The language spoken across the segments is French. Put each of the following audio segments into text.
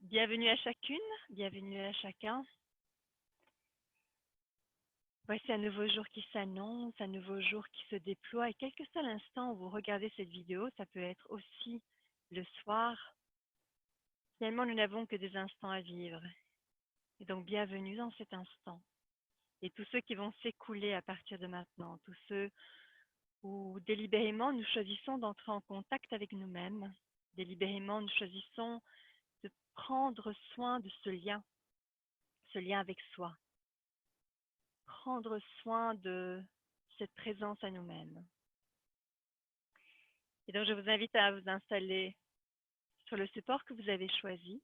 Bienvenue à chacune, bienvenue à chacun. Voici un nouveau jour qui s'annonce, un nouveau jour qui se déploie. Et quel que soit l'instant où vous regardez cette vidéo, ça peut être aussi le soir. Finalement, nous n'avons que des instants à vivre. Et donc, bienvenue dans cet instant. Et tous ceux qui vont s'écouler à partir de maintenant, tous ceux où délibérément nous choisissons d'entrer en contact avec nous-mêmes, délibérément nous choisissons de prendre soin de ce lien avec soi, prendre soin de cette présence à nous-mêmes. Et donc, je vous invite à vous installer sur le support que vous avez choisi,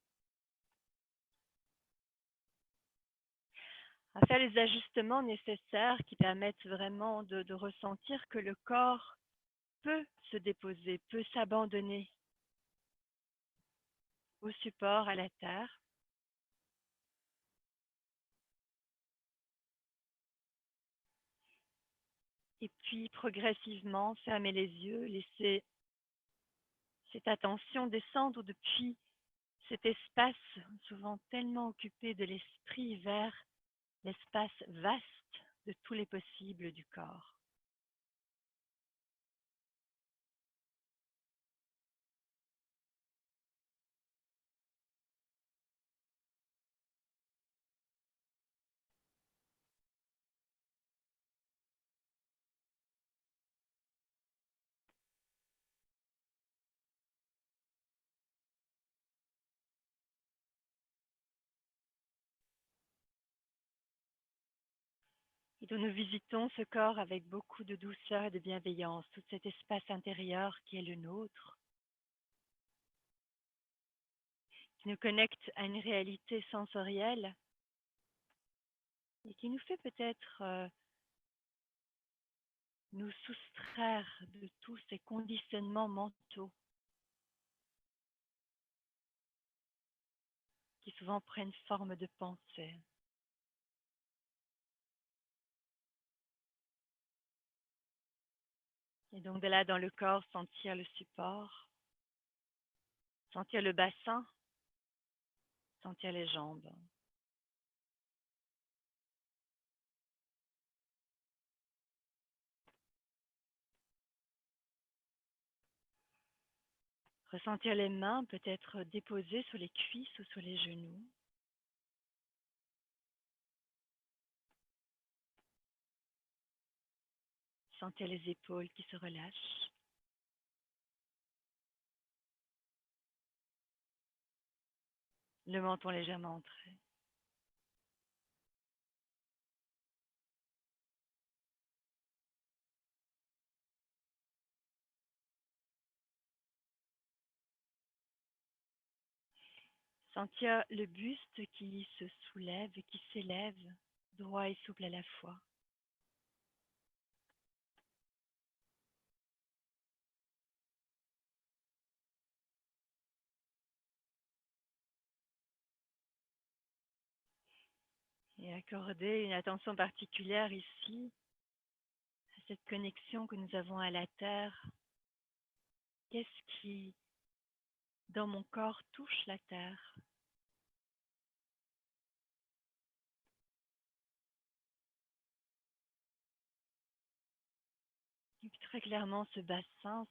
à faire les ajustements nécessaires qui permettent vraiment de ressentir que le corps peut se déposer, peut s'abandonner au support, à la terre. Et puis, progressivement, fermer les yeux, laisser cette attention descendre depuis cet espace souvent tellement occupé de l'esprit vers l'espace vaste de tous les possibles du corps. Et donc nous visitons ce corps avec beaucoup de douceur et de bienveillance, tout cet espace intérieur qui est le nôtre, qui nous connecte à une réalité sensorielle et qui nous fait peut-être nous soustraire de tous ces conditionnements mentaux qui souvent prennent forme de pensée. Et donc de là dans le corps, sentir le support, sentir le bassin, sentir les jambes. Ressentir les mains peut-être déposées sur les cuisses ou sur les genoux. Sentir les épaules qui se relâchent. Le menton légèrement entré. Sentir le buste qui se soulève et qui s'élève, droit et souple à la fois. Et accorder une attention particulière ici à cette connexion que nous avons à la terre. Qu'est-ce qui, dans mon corps, touche la terre? Et puis très clairement, ce bassin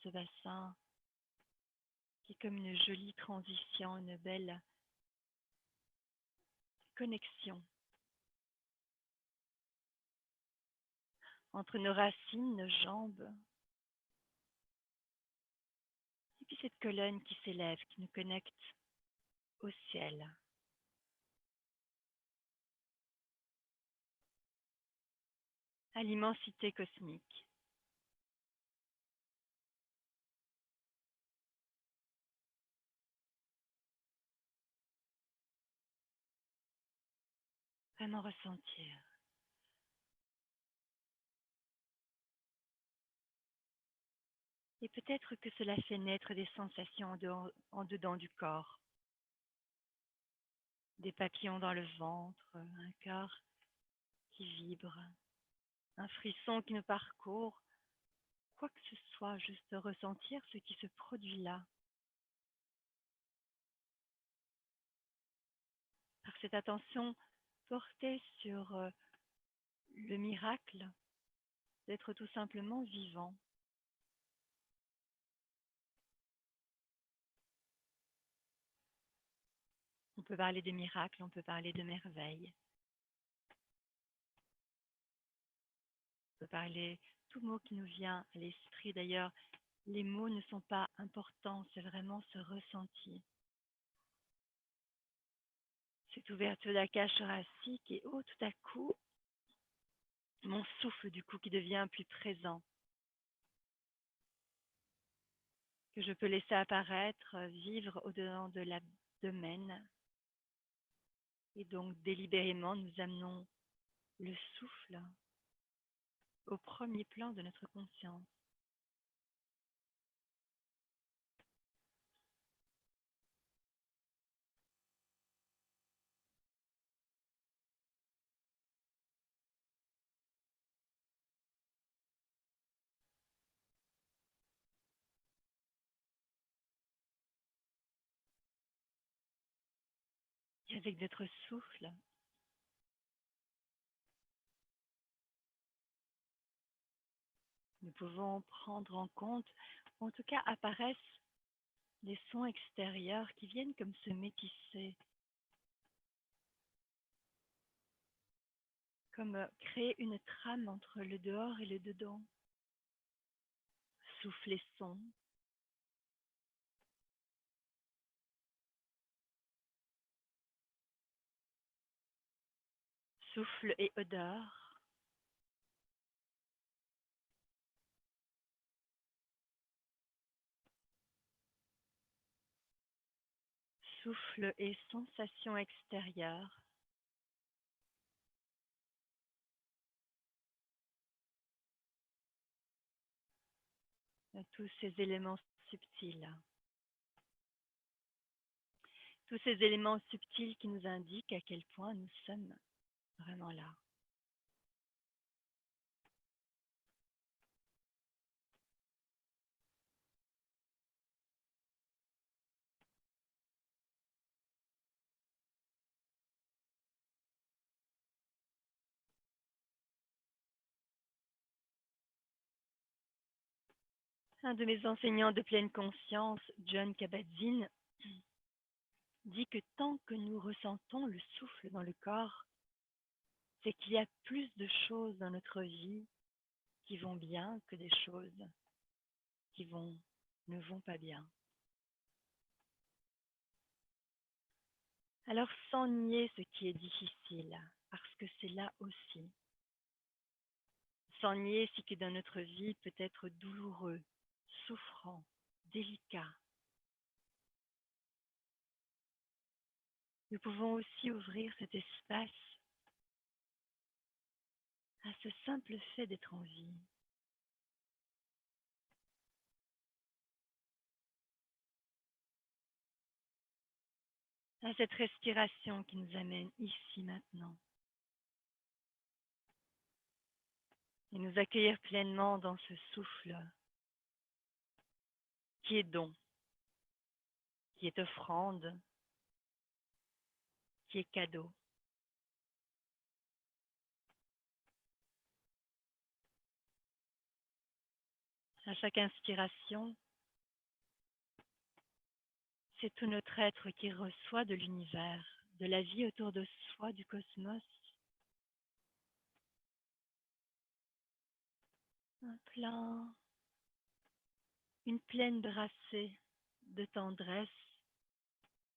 qui est comme une jolie transition, une belle connexion entre nos racines, nos jambes, et puis cette colonne qui s'élève, qui nous connecte au ciel. À l'immensité cosmique. Vraiment ressentir. Et peut-être que cela fait naître des sensations en dedans du corps. Des papillons dans le ventre, un cœur qui vibre, un frisson qui nous parcourt. Quoi que ce soit, juste ressentir ce qui se produit là. cette attention portée sur le miracle d'être tout simplement vivant. On peut parler de miracle, on peut parler de merveille, on peut parler tout mot qui nous vient à l'esprit. D'ailleurs, les mots ne sont pas importants, c'est vraiment ce ressenti. Cette ouverture d'Akasha thoracique et tout à coup, mon souffle du coup qui devient plus présent, que je peux laisser apparaître, vivre au-dedans de l'abdomen. Et donc délibérément, nous amenons le souffle au premier plan de notre conscience. Et avec notre souffle, nous pouvons prendre en compte, ou en tout cas apparaissent des sons extérieurs qui viennent comme se métisser, comme créer une trame entre le dehors et le dedans. Souffle et son, souffle et odeur, souffle et sensation extérieure. Tous ces éléments subtils. Tous ces éléments subtils qui nous indiquent à quel point nous sommes vraiment là. Un de mes enseignants de pleine conscience, John Kabat-Zinn, dit que tant que nous ressentons le souffle dans le corps, c'est qu'il y a plus de choses dans notre vie qui vont bien que des choses qui ne vont pas bien. Alors sans nier ce qui est difficile, parce que c'est là aussi. Sans nier ce qui dans notre vie peut être douloureux, souffrant, délicat. Nous pouvons aussi ouvrir cet espace à ce simple fait d'être en vie. À cette respiration qui nous amène ici maintenant. Et nous accueillir pleinement dans ce souffle qui est don, qui est offrande, qui est cadeau. À chaque inspiration, c'est tout notre être qui reçoit de l'univers, de la vie autour de soi, du cosmos, un plein, une pleine brassée de tendresse,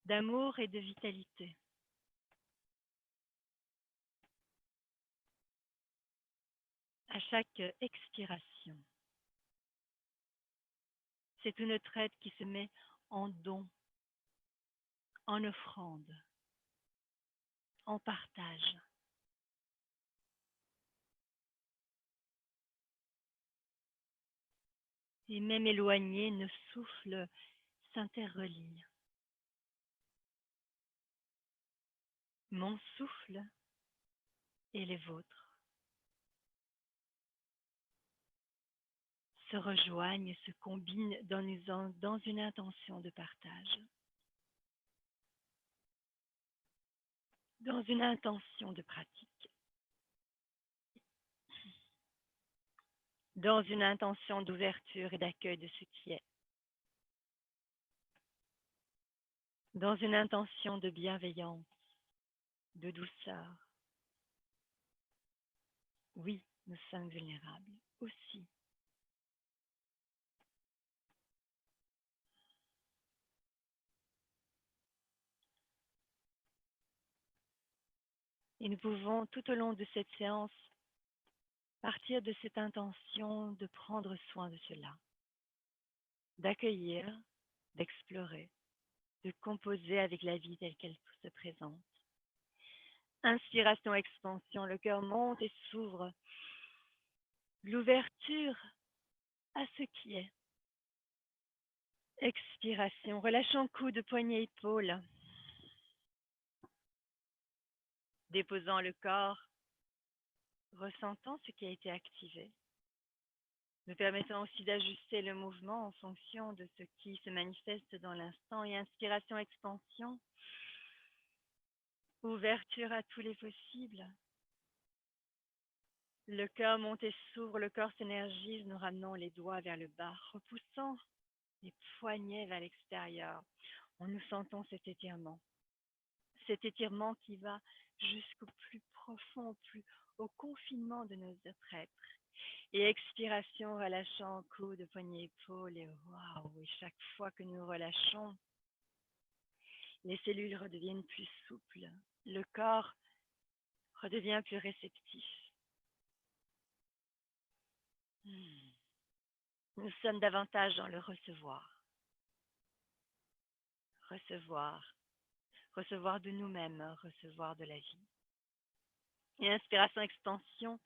d'amour et de vitalité. À chaque expiration, c'est tout notre être qui se met en don, en offrande, en partage. Et même éloignés, nos souffles s'interrelient. Mon souffle et les vôtres se rejoignent, se combinent dans une intention de partage. dans une intention de pratique, dans une intention d'ouverture et d'accueil de ce qui est, dans une intention de bienveillance, de douceur. Oui, nous sommes vulnérables aussi. Et nous pouvons, tout au long de cette séance, partir de cette intention de prendre soin de cela, d'accueillir, d'explorer, de composer avec la vie telle qu'elle se présente. Inspiration, expansion, le cœur monte et s'ouvre. L'ouverture à ce qui est. Expiration, relâchant coude, poignet, épaule. Déposant le corps, ressentant ce qui a été activé. Nous permettant aussi d'ajuster le mouvement en fonction de ce qui se manifeste dans l'instant. Et inspiration, expansion, ouverture à tous les possibles. Le cœur monte et s'ouvre, le corps s'énergise, nous ramenons les doigts vers le bas, repoussant les poignets vers l'extérieur. Nous sentons cet étirement qui va jusqu'au plus profond, au confinement de nos êtres. Et expiration, relâchant coude, poignet, épaule, et waouh! Et chaque fois que nous relâchons, les cellules redeviennent plus souples, le corps redevient plus réceptif. Nous sommes davantage dans le recevoir. Recevoir de nous-mêmes, recevoir de la vie. Et inspiration, expansion,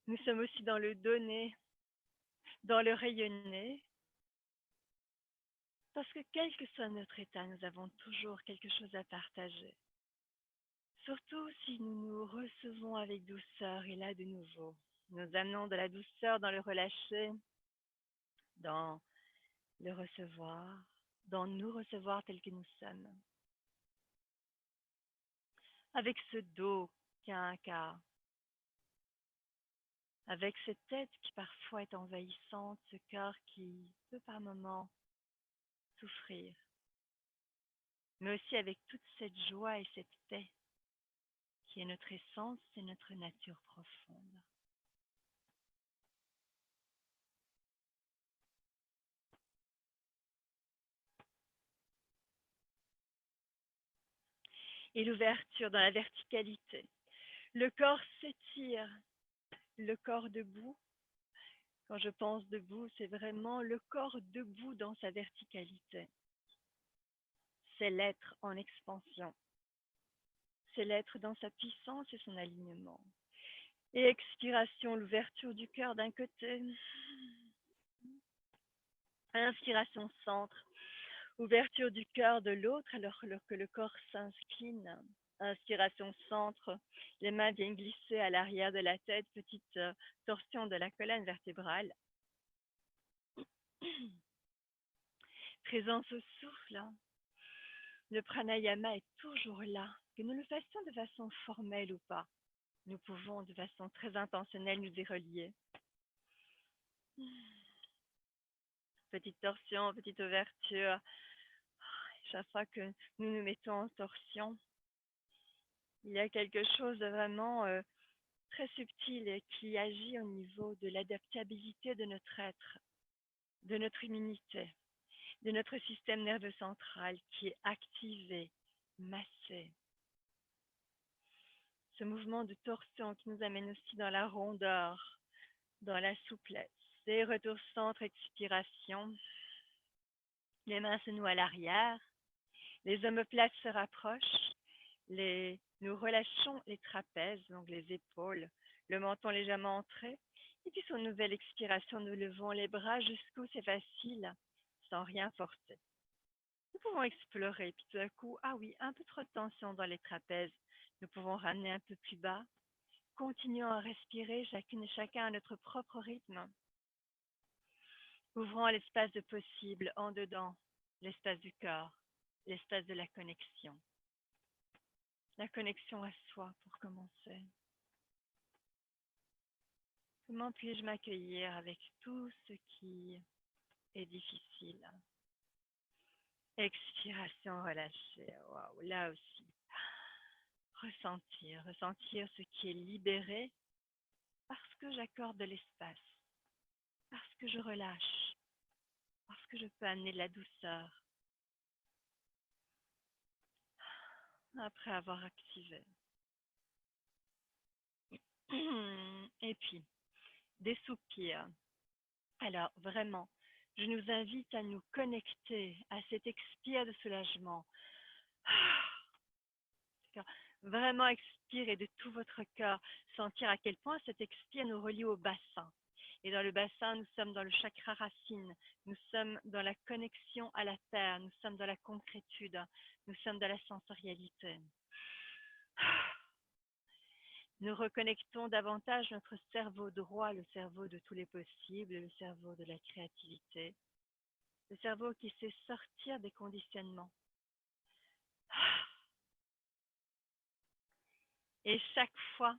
nous sommes aussi dans le donner, dans le rayonner, parce que quel que soit notre état, nous avons toujours quelque chose à partager. Surtout si nous nous recevons avec douceur, et là de nouveau, nous amenons de la douceur dans le relâcher, dans le recevoir, dans nous recevoir tels que nous sommes. Avec ce dos qui a un cas, avec cette tête qui parfois est envahissante, ce cœur qui peut par moments souffrir, mais aussi avec toute cette joie et cette paix qui est notre essence et notre nature profonde. Et l'ouverture dans la verticalité. Le corps s'étire, le corps debout. Quand je pense debout, c'est vraiment le corps debout dans sa verticalité. C'est l'être en expansion. C'est l'être dans sa puissance et son alignement. Et expiration, l'ouverture du cœur d'un côté. Inspiration, centre. Ouverture du cœur de l'autre alors que le corps s'incline. Inspiration, centre. Les mains viennent glisser à l'arrière de la tête. Petite torsion de la colonne vertébrale. Présence au souffle. Le pranayama est toujours là. Que nous le fassions de façon formelle ou pas, nous pouvons de façon très intentionnelle nous y relier. Petite torsion, petite ouverture. Chaque fois que nous nous mettons en torsion, il y a quelque chose de vraiment très subtil et qui agit au niveau de l'adaptabilité de notre être, de notre immunité, de notre système nerveux central qui est activé, massé. Ce mouvement de torsion qui nous amène aussi dans la rondeur, dans la souplesse. Et retour centre, expiration. Les mains se nouent à l'arrière. Les omoplates se rapprochent. Nous relâchons les trapèzes, donc les épaules, le menton légèrement entré. Et puis sur une nouvelle expiration, nous levons les bras jusqu'où c'est facile, sans rien forcer. Nous pouvons explorer, puis tout à coup, ah oui, un peu trop de tension dans les trapèzes. Nous pouvons ramener un peu plus bas. Continuons à respirer, chacune et chacun à notre propre rythme. Ouvrons l'espace de possible en dedans, l'espace du cœur, l'espace de la connexion. La connexion à soi pour commencer. Comment puis-je m'accueillir avec tout ce qui est difficile? Expiration relâchée. Waouh, là aussi. Ressentir ce qui est libéré parce que j'accorde de l'espace, parce que je relâche, parce que je peux amener de la douceur après avoir activé. Et puis, des soupirs. Alors, vraiment, je nous invite à nous connecter à cet expire de soulagement. Vraiment expirer de tout votre cœur, sentir à quel point cet expire nous relie au bassin. Et dans le bassin, nous sommes dans le chakra racine, nous sommes dans la connexion à la terre, nous sommes dans la concrétude, nous sommes dans la sensorialité. Nous reconnectons davantage notre cerveau droit, le cerveau de tous les possibles, le cerveau de la créativité, le cerveau qui sait sortir des conditionnements. Et chaque fois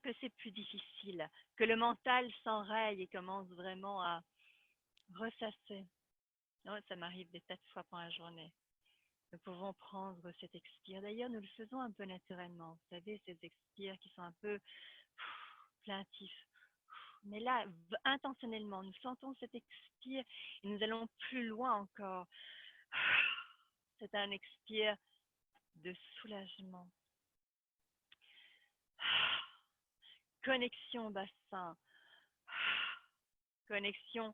que c'est plus difficile, que le mental s'enraye et commence vraiment à ressasser. Oh, ça m'arrive des tas de fois pendant la journée. Nous pouvons prendre cet expire. D'ailleurs, nous le faisons un peu naturellement. Vous savez, ces expires qui sont un peu plaintifs. Mais là, intentionnellement, nous sentons cet expire et nous allons plus loin encore. C'est un expire de soulagement. Connexion au bassin. Connexion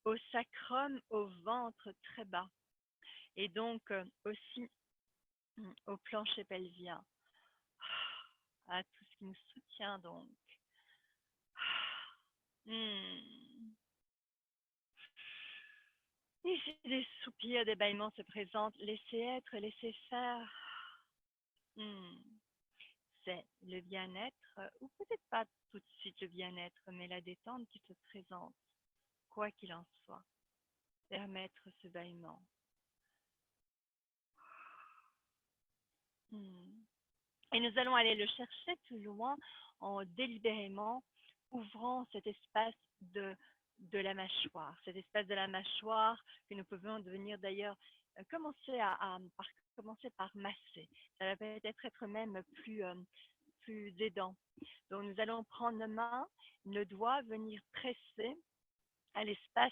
au sacrum, au ventre très bas. Et donc aussi au plancher pelvien. À tout ce qui nous soutient donc. Et si des soupirs, des bâillements se présentent, laissez être, laissez faire. C'est le bien-être, ou peut-être pas tout de suite le bien-être, mais la détente qui se présente, quoi qu'il en soit. Permettre ce bâillement. Et nous allons aller le chercher plus loin en délibérément ouvrant cet espace de la mâchoire. Cet espace de la mâchoire que nous pouvons devenir d'ailleurs, commencer par masser. Ça va peut-être être même plus aidant. Donc nous allons prendre le doigt, venir presser à l'espace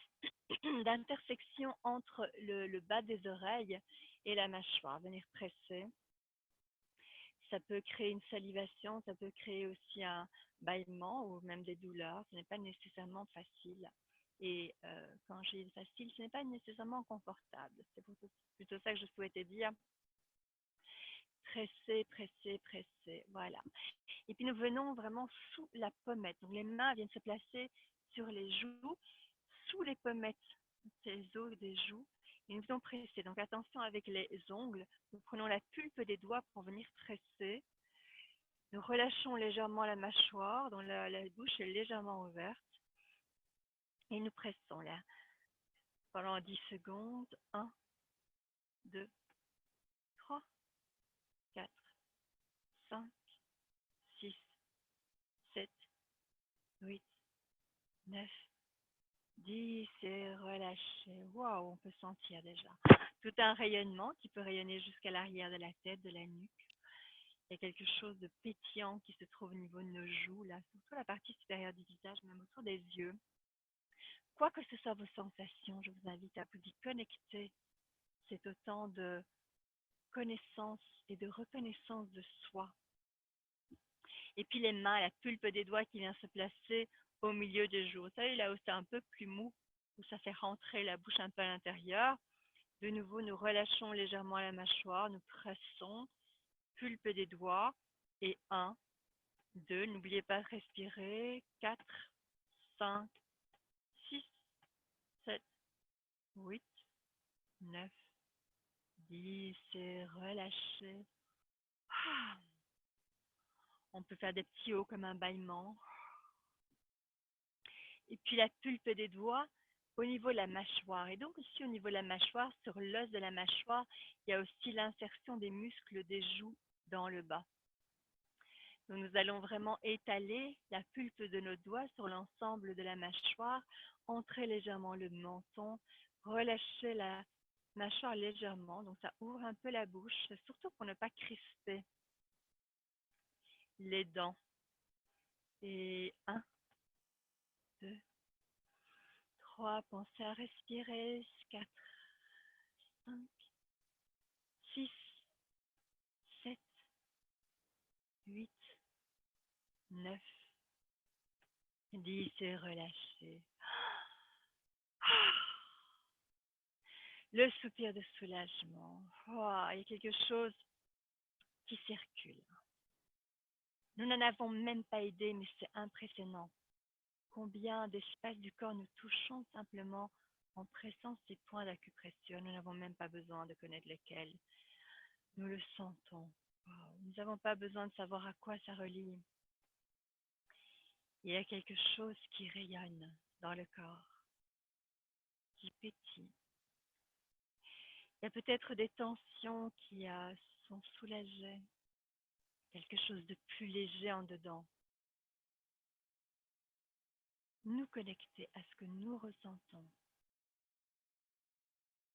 d'intersection entre le bas des oreilles et la mâchoire. Venir presser. Ça peut créer une salivation, ça peut créer aussi un bâillement ou même des douleurs. Ce n'est pas nécessairement facile. Et quand j'ai dit facile, ce n'est pas nécessairement confortable. C'est plutôt ça que je souhaitais dire. Presser, presser, presser. Voilà. Et puis nous venons vraiment sous la pommette. Donc les mains viennent se placer sur les joues, sous les pommettes, ces os des joues. Et nous venons presser. Donc attention avec les ongles. Nous prenons la pulpe des doigts pour venir presser. Nous relâchons légèrement la mâchoire, dont la bouche est légèrement ouverte. Et nous pressons là pendant 10 secondes. 1, 2, 3, 4, 5, 6, 7, 8, 9, 10 et relâchez. Waouh, on peut sentir déjà tout un rayonnement qui peut rayonner jusqu'à l'arrière de la tête, de la nuque. Il y a quelque chose de pétillant qui se trouve au niveau de nos joues, là, surtout la partie supérieure du visage, même autour des yeux. Quoi que ce soit vos sensations, je vous invite à vous y connecter. C'est autant de connaissance et de reconnaissance de soi. Et puis les mains, la pulpe des doigts qui vient se placer au milieu des joues. Vous savez, là où c'est un peu plus mou, où ça fait rentrer la bouche un peu à l'intérieur. De nouveau, nous relâchons légèrement la mâchoire, nous pressons, pulpe des doigts, et 1, 2, n'oubliez pas de respirer, 4, 5, 6, 7, 8, 9, 10, et relâchez. On peut faire des petits hauts comme un bâillement. Et puis la pulpe des doigts au niveau de la mâchoire. Et donc aussi au niveau de la mâchoire, sur l'os de la mâchoire, il y a aussi l'insertion des muscles des joues dans le bas. Donc nous allons vraiment étaler la pulpe de nos doigts sur l'ensemble de la mâchoire, entrer légèrement le menton, relâcher la mâchoire légèrement. Donc ça ouvre un peu la bouche, surtout pour ne pas crisper les dents. Et 1, 2, 3, pensez à respirer. 4, 5, 6, 7, 8, 9, 10 et relâchez. Le soupir de soulagement. Oh, il y a quelque chose qui circule. Nous n'en avons même pas idée, mais c'est impressionnant. Combien d'espaces du corps nous touchons simplement en pressant ces points d'acupression. Nous n'avons même pas besoin de connaître lesquels. Nous le sentons. Wow. Nous n'avons pas besoin de savoir à quoi ça relie. Il y a quelque chose qui rayonne dans le corps, qui pétille. Il y a peut-être des tensions qui sont soulagées, quelque chose de plus léger en dedans. Nous connecter à ce que nous ressentons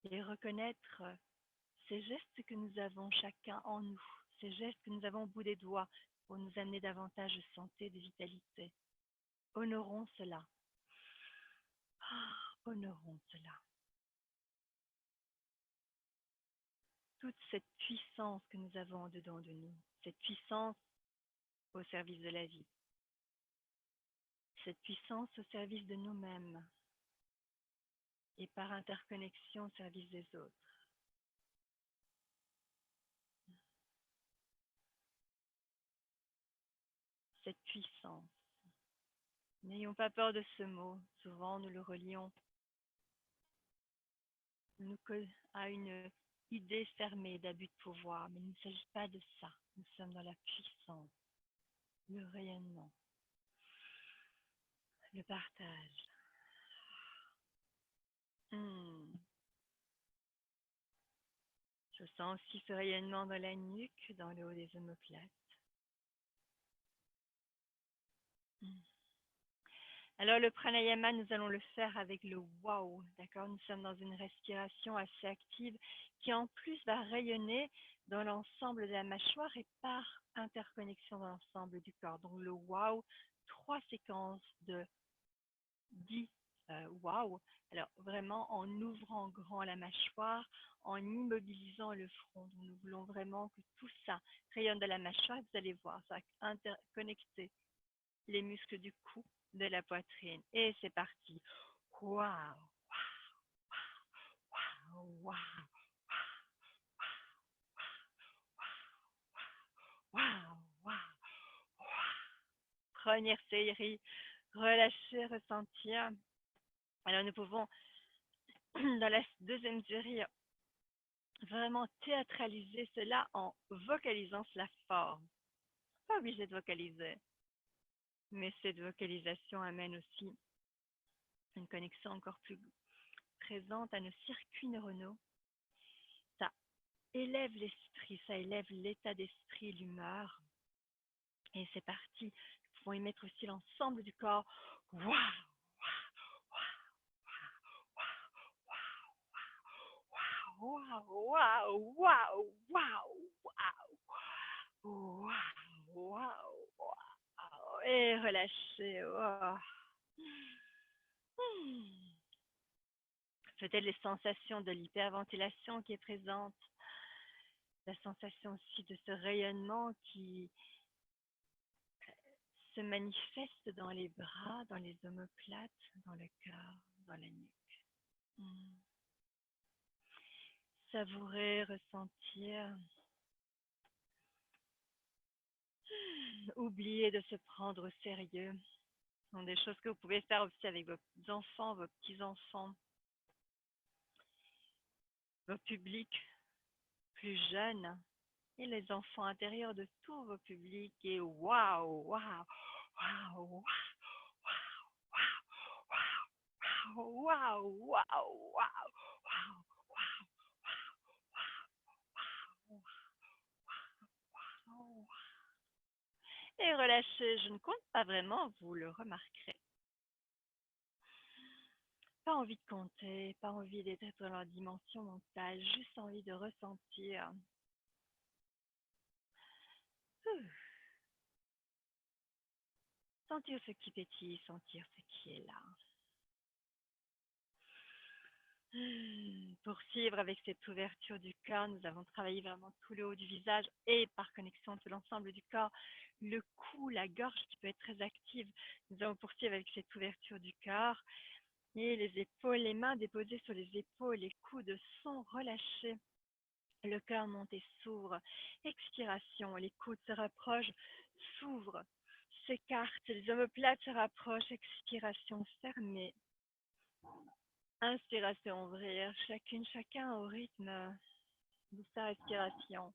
et reconnaître ces gestes que nous avons chacun en nous, ces gestes que nous avons au bout des doigts pour nous amener davantage de santé, de vitalité. Honorons cela. Honorons cela. Toute cette puissance que nous avons en dedans de nous, cette puissance au service de la vie, cette puissance au service de nous-mêmes et par interconnexion au service des autres. Cette puissance. N'ayons pas peur de ce mot. Souvent, nous le relions à une idée fermée d'abus de pouvoir, mais il ne s'agit pas de ça. Nous sommes dans la puissance, le rayonnement, le partage. Je sens aussi ce rayonnement dans la nuque, dans le haut des omoplates. Alors le pranayama, nous allons le faire avec le wow, d'accord? Nous sommes dans une respiration assez active qui en plus va rayonner dans l'ensemble de la mâchoire et par interconnexion dans l'ensemble du corps. Donc le wow, 3 séquences de 10 wow. Alors vraiment en ouvrant grand la mâchoire, en immobilisant le front. Donc, nous voulons vraiment que tout ça rayonne de la mâchoire et vous allez voir, ça va interconnecter les muscles du cou, de la poitrine. Et c'est parti. Waouh, waouh, waouh, waouh, waouh. Première série, relâcher, ressentir. Alors nous pouvons, dans la deuxième série, vraiment théâtraliser cela en vocalisant cela fort. Pas obligé de vocaliser, mais cette vocalisation amène aussi une connexion encore plus présente à nos circuits neuronaux. Ça élève l'esprit, ça élève l'état d'esprit, l'humeur. Et c'est parti. Nous pouvons y mettre aussi l'ensemble du corps. Waouh, waouh, waouh, waouh, waouh, waouh, waouh, waouh. Et relâchez. Oh. Peut-être les sensations de l'hyperventilation qui est présente. La sensation aussi de ce rayonnement qui se manifeste dans les bras, dans les omoplates, dans le cœur, dans la nuque. Savourer, ressentir. Oublier de se prendre au sérieux. Ce sont des choses que vous pouvez faire aussi avec vos enfants, vos petits-enfants, vos publics plus jeunes et les enfants intérieurs de tous vos publics. Et waouh, waouh, waouh, waouh, waouh, Waouh, waouh, waouh, waouh, waouh, waouh, waouh. Et relâchez, je ne compte pas vraiment, vous le remarquerez. Pas envie de compter, pas envie d'être dans la dimension mentale, juste envie de ressentir. Sentir ce qui pétille, sentir ce qui est là. Poursuivre avec cette ouverture du corps, nous avons travaillé vraiment tout le haut du visage et par connexion tout l'ensemble du corps, le cou, la gorge qui peut être très active. Nous allons poursuivre avec cette ouverture du corps et les épaules, les mains déposées sur les épaules, les coudes sont relâchés. Le cœur monte et s'ouvre. Expiration, les coudes se rapprochent, s'ouvrent, s'écartent, les omoplates se rapprochent. Expiration fermée. Inspiration, ouvrir, chacune, chacun au rythme de sa respiration.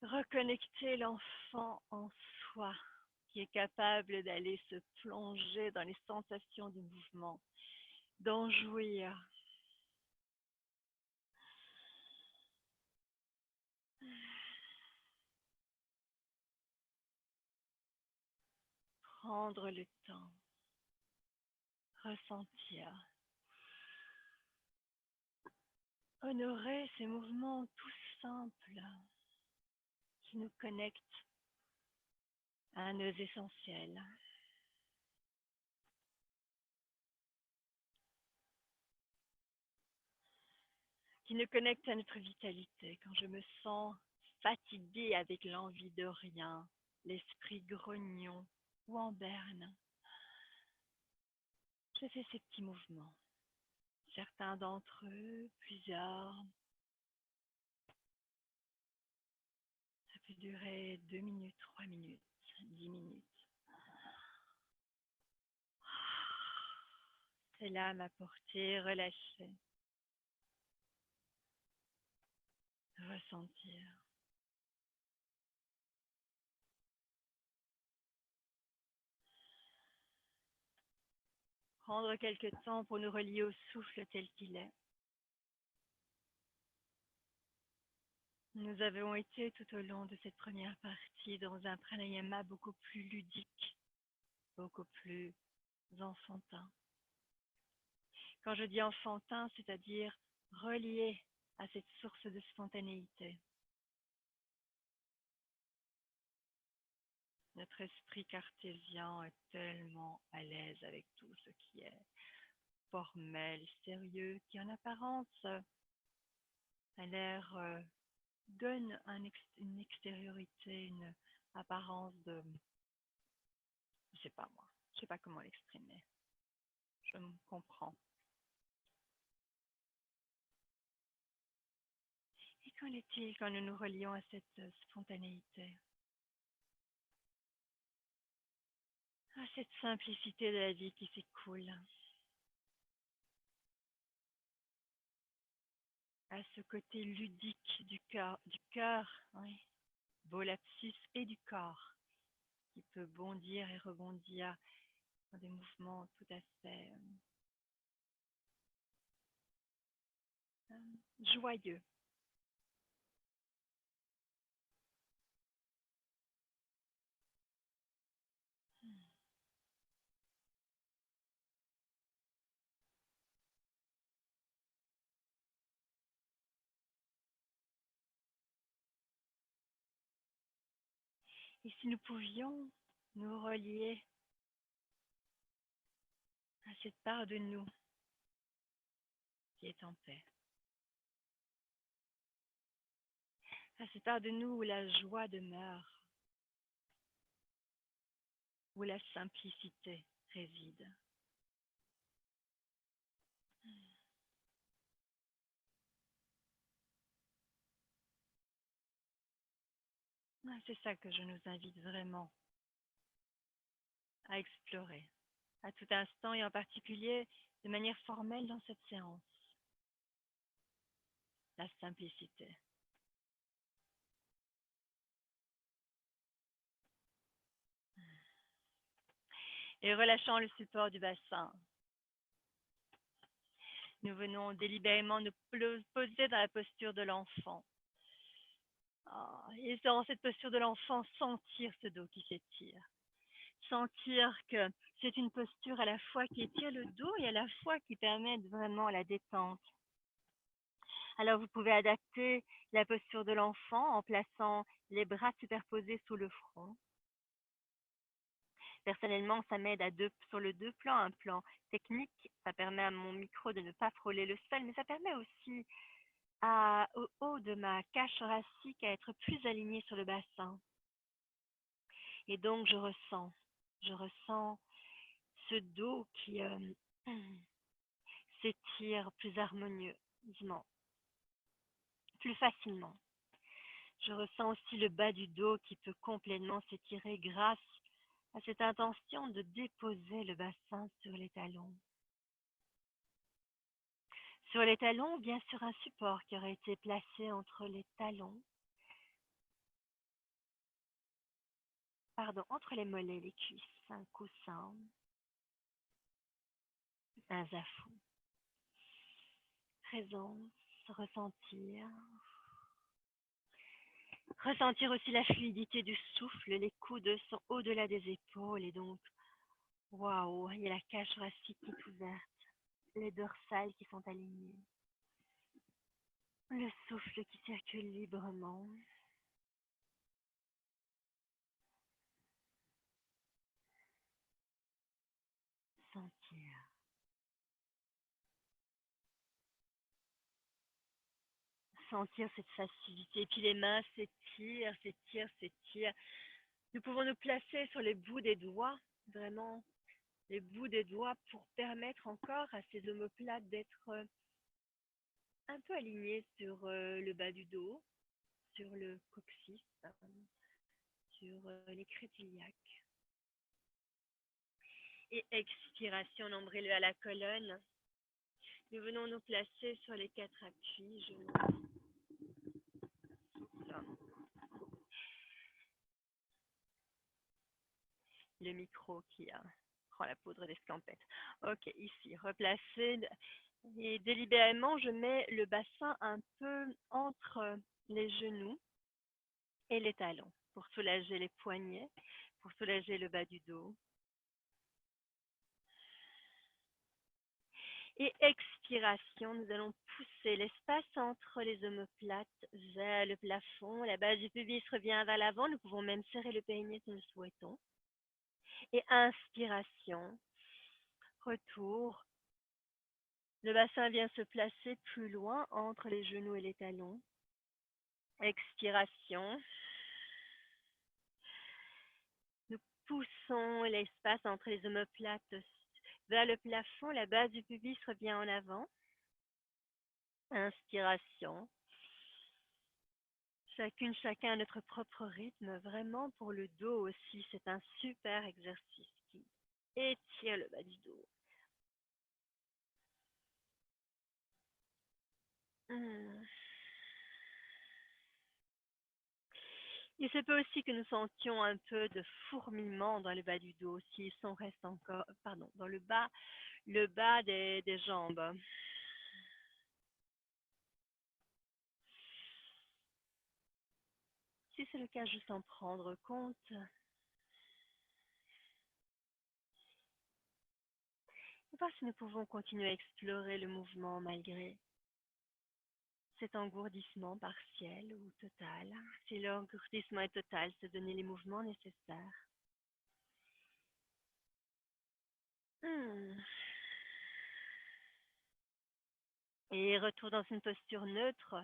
Reconnecter l'enfant en soi qui est capable d'aller se plonger dans les sensations du mouvement, d'en jouir. Prendre le temps, ressentir, honorer ces mouvements tout simples qui nous connectent à nos essentiels. Qui nous connectent à notre vitalité. Quand je me sens fatiguée avec l'envie de rien, l'esprit grognon ou en berne, je fais ces petits mouvements. Certains d'entre eux, plusieurs, ça peut durer 2 minutes, 3 minutes, 10 minutes. C'est là à ma portée, relâcher, ressentir. Prendre quelques temps pour nous relier au souffle tel qu'il est. Nous avons été tout au long de cette première partie dans un pranayama beaucoup plus ludique, beaucoup plus enfantin. Quand je dis enfantin, c'est-à-dire relié à cette source de spontanéité. Notre esprit cartésien est tellement à l'aise avec tout ce qui est formel, sérieux, qui en apparence a l'air donne une extériorité, une apparence de, je sais pas moi, je sais pas comment l'exprimer. Je me comprends. Et qu'en est-il quand nous nous relions à cette spontanéité, à cette simplicité de la vie qui s'écoule, à ce côté ludique du cœur, oui, beau lapsus, et du corps, qui peut bondir et rebondir dans des mouvements tout à fait joyeux. Et si nous pouvions nous relier à cette part de nous qui est en paix, à cette part de nous où la joie demeure, où la simplicité réside. C'est ça que je nous invite vraiment à explorer, à tout instant et en particulier de manière formelle dans cette séance. La simplicité. Et relâchant le support du bassin. Nous venons délibérément nous poser dans la posture de l'enfant. Et dans cette posture de l'enfant, sentir ce dos qui s'étire. Sentir que c'est une posture à la fois qui étire le dos et à la fois qui permet vraiment la détente. Alors vous pouvez adapter la posture de l'enfant en plaçant les bras superposés sous le front. Personnellement, ça m'aide sur le deux plans, un plan technique, ça permet à mon micro de ne pas frôler le sol, mais ça permet aussi au haut de ma cage thoracique à être plus alignée sur le bassin. Et donc, je ressens ce dos qui s'étire plus harmonieusement, plus facilement. Je ressens aussi le bas du dos qui peut complètement s'étirer grâce à cette intention de déposer le bassin sur les talons. Sur les talons ou bien sur un support qui aurait été placé entre les talons. Entre les mollets et les cuisses, un coussin, un zafou. Présence, ressentir. Ressentir aussi la fluidité du souffle, les coudes sont au-delà des épaules et donc, waouh, il y a la cage thoracique qui est ouverte, les dorsales qui sont alignées, le souffle qui circule librement. Sentir. Sentir cette facilité. Et puis les mains s'étirent, s'étirent, s'étirent. Nous pouvons nous placer sur les bouts des doigts, vraiment les bouts des doigts pour permettre encore à ces omoplates d'être un peu alignés sur le bas du dos, sur le coccyx, sur les crêtes iliaques. Et expiration, nombril à la colonne. Nous venons nous placer sur les quatre appuis, genoux. Le micro qui prend la poudre d'escampette. Ok, ici, replacé. Et délibérément, je mets le bassin un peu entre les genoux et les talons pour soulager les poignets, pour soulager le bas du dos. Et expiration, nous allons pousser l'espace entre les omoplates vers le plafond. La base du pubis revient vers l'avant. Nous pouvons même serrer le périnée si nous le souhaitons. Et inspiration, retour. Le bassin vient se placer plus loin entre les genoux et les talons. Expiration. Nous poussons l'espace entre les omoplates vers le plafond. La base du pubis revient en avant. Inspiration. Chacun à notre propre rythme. Vraiment pour le dos aussi, c'est un super exercice qui étire le bas du dos. Il se peut aussi que nous sentions un peu de fourmillement dans le bas du dos, si le son reste encore, dans le bas des jambes. Si c'est le cas, juste en prendre compte. Et voir si nous pouvons continuer à explorer le mouvement malgré cet engourdissement partiel ou total. Si l'engourdissement est total, c'est donner les mouvements nécessaires. Et retour dans une posture neutre.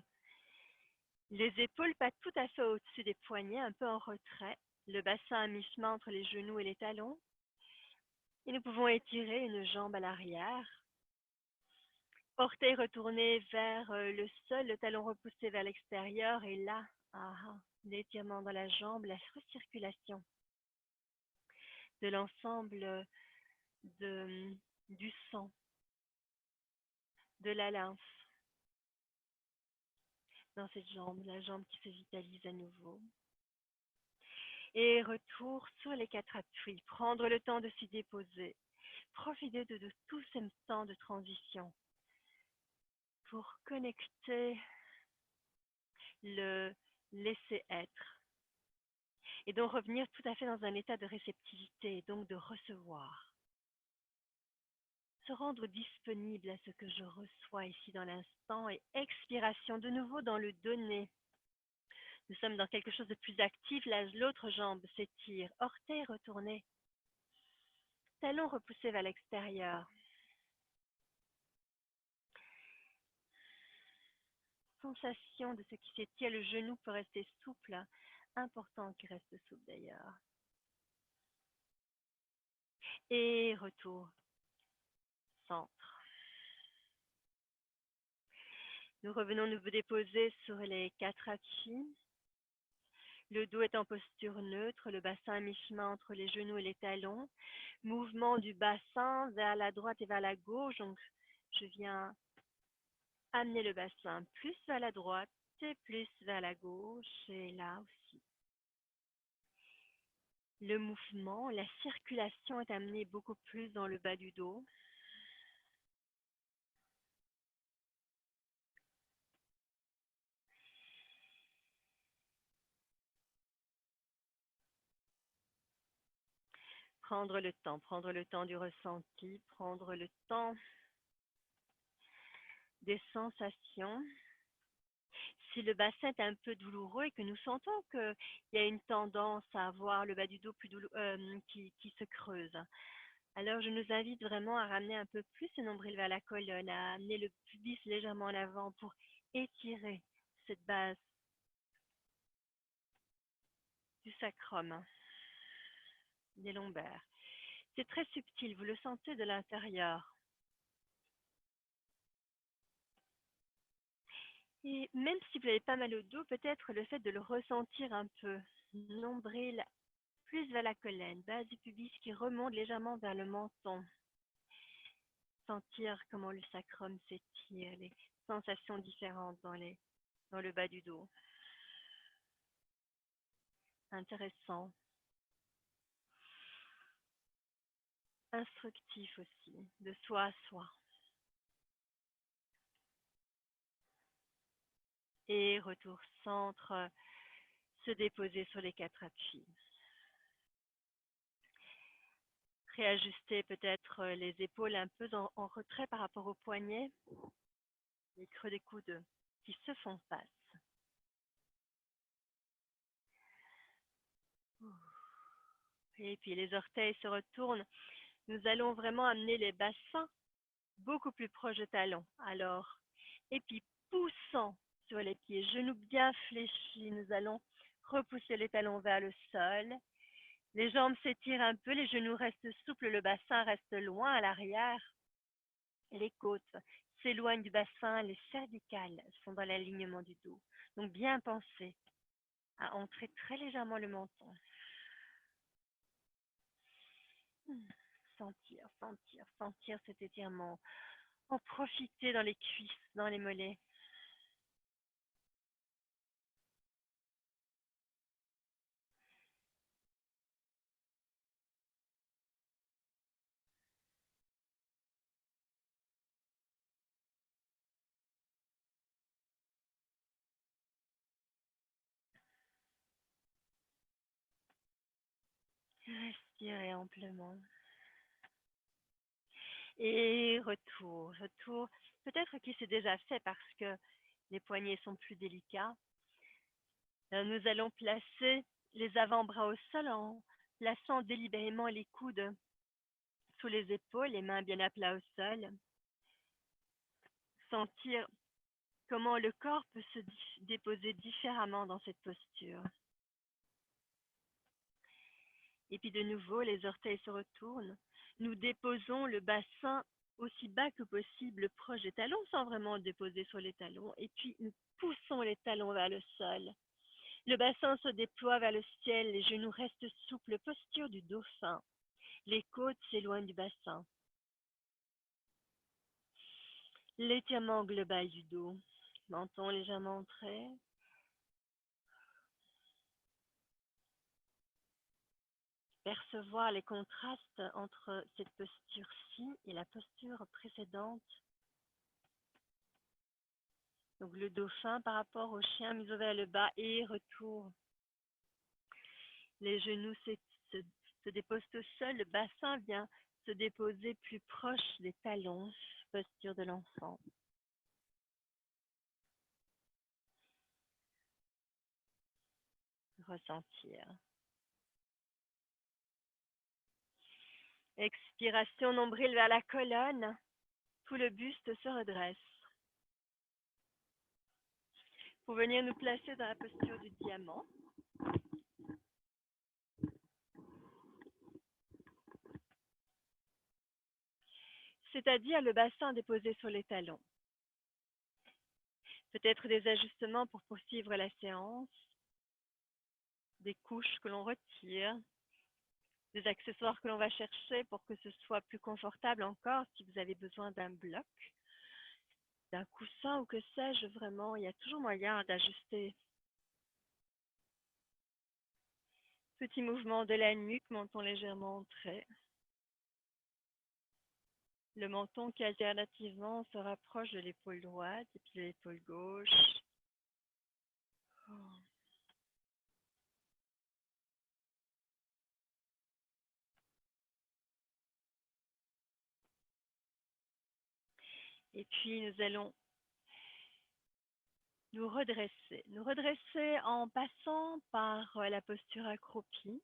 Les épaules pas tout à fait au-dessus des poignets, un peu en retrait. Le bassin à mi-chemin entre les genoux et les talons. Et nous pouvons étirer une jambe à l'arrière. Orteil retourné vers le sol, le talon repoussé vers l'extérieur. Et là, l'étirement dans la jambe, la recirculation de l'ensemble du sang, de la lymphe dans cette jambe, la jambe qui se vitalise à nouveau. Et retour sur les quatre appuis. Prendre le temps de s'y déposer. Profitez de tous ces temps de transition pour connecter le laisser être. Et donc revenir tout à fait dans un état de réceptivité, donc de recevoir. Se rendre disponible à ce que je reçois ici dans l'instant et expiration de nouveau dans le donner. Nous sommes dans quelque chose de plus actif, l'autre jambe s'étire, orteil retourné, talon repoussé vers l'extérieur. Sensation de ce qui s'étire, le genou peut rester souple, important qu'il reste souple d'ailleurs. Et retour, centre. Nous revenons nous déposer sur les quatre appuis. Le dos est en posture neutre, le bassin à mi-chemin entre les genoux et les talons. Mouvement du bassin vers la droite et vers la gauche. Donc, je viens amener le bassin plus vers la droite et plus vers la gauche. Et là aussi. Le mouvement, la circulation est amenée beaucoup plus dans le bas du dos. Prendre le temps du ressenti, prendre le temps des sensations. Si le bassin est un peu douloureux et que nous sentons qu'il y a une tendance à avoir le bas du dos plus qui se creuse, alors je nous invite vraiment à ramener un peu plus le nombril vers la colonne, à amener le pubis légèrement en avant pour étirer cette base du sacrum, des lombaires. C'est très subtil, vous le sentez de l'intérieur. Et même si vous n'avez pas mal au dos, peut-être le fait de le ressentir un peu, nombril plus vers la colonne, base du pubis qui remonte légèrement vers le menton. Sentir comment le sacrum s'étire, les sensations différentes dans le bas du dos. Intéressant. Instructif aussi, de soi à soi. Et retour centre, se déposer sur les quatre appuis. Réajuster peut-être les épaules un peu en retrait par rapport aux poignets, les creux des coudes qui se font face. Et puis les orteils se retournent. Nous allons vraiment amener les bassins beaucoup plus proches de talons. Alors, et puis poussant sur les pieds, genoux bien fléchis, nous allons repousser les talons vers le sol. Les jambes s'étirent un peu, les genoux restent souples, le bassin reste loin à l'arrière. Les côtes s'éloignent du bassin, les cervicales sont dans l'alignement du dos. Donc bien penser à entrer très légèrement le menton. Sentir, sentir, sentir cet étirement. En profiter dans les cuisses, dans les mollets. Respirez amplement. Et retour, retour. Peut-être qu'il s'est déjà fait parce que les poignets sont plus délicats. Nous allons placer les avant-bras au sol en plaçant délibérément les coudes sous les épaules, les mains bien à plat au sol. Sentir comment le corps peut se déposer différemment dans cette posture. Et puis de nouveau, les orteils se retournent. Nous déposons le bassin aussi bas que possible, proche des talons, sans vraiment le déposer sur les talons. Et puis nous poussons les talons vers le sol. Le bassin se déploie vers le ciel, les genoux restent souples, posture du dauphin. Les côtes s'éloignent du bassin. L'étirement global du dos. Menton légèrement entré. percevoir les contrastes entre cette posture-ci et la posture précédente. Donc le dauphin par rapport au chien, museau vers le bas et retour. Les genoux se déposent au sol, le bassin vient se déposer plus proche des talons, posture de l'enfant. Ressentir. Expiration, nombril vers la colonne, tout le buste se redresse. Pour venir nous placer dans la posture du diamant. C'est-à-dire le bassin déposé sur les talons. Peut-être des ajustements pour poursuivre la séance, des couches que l'on retire, des accessoires que l'on va chercher pour que ce soit plus confortable encore si vous avez besoin d'un bloc, d'un coussin ou que sais-je vraiment, il y a toujours moyen d'ajuster. Petit mouvement de la nuque, menton légèrement entré. Le menton qui alternativement se rapproche de l'épaule droite et puis de l'épaule gauche. Et puis nous allons nous redresser en passant par la posture accroupie,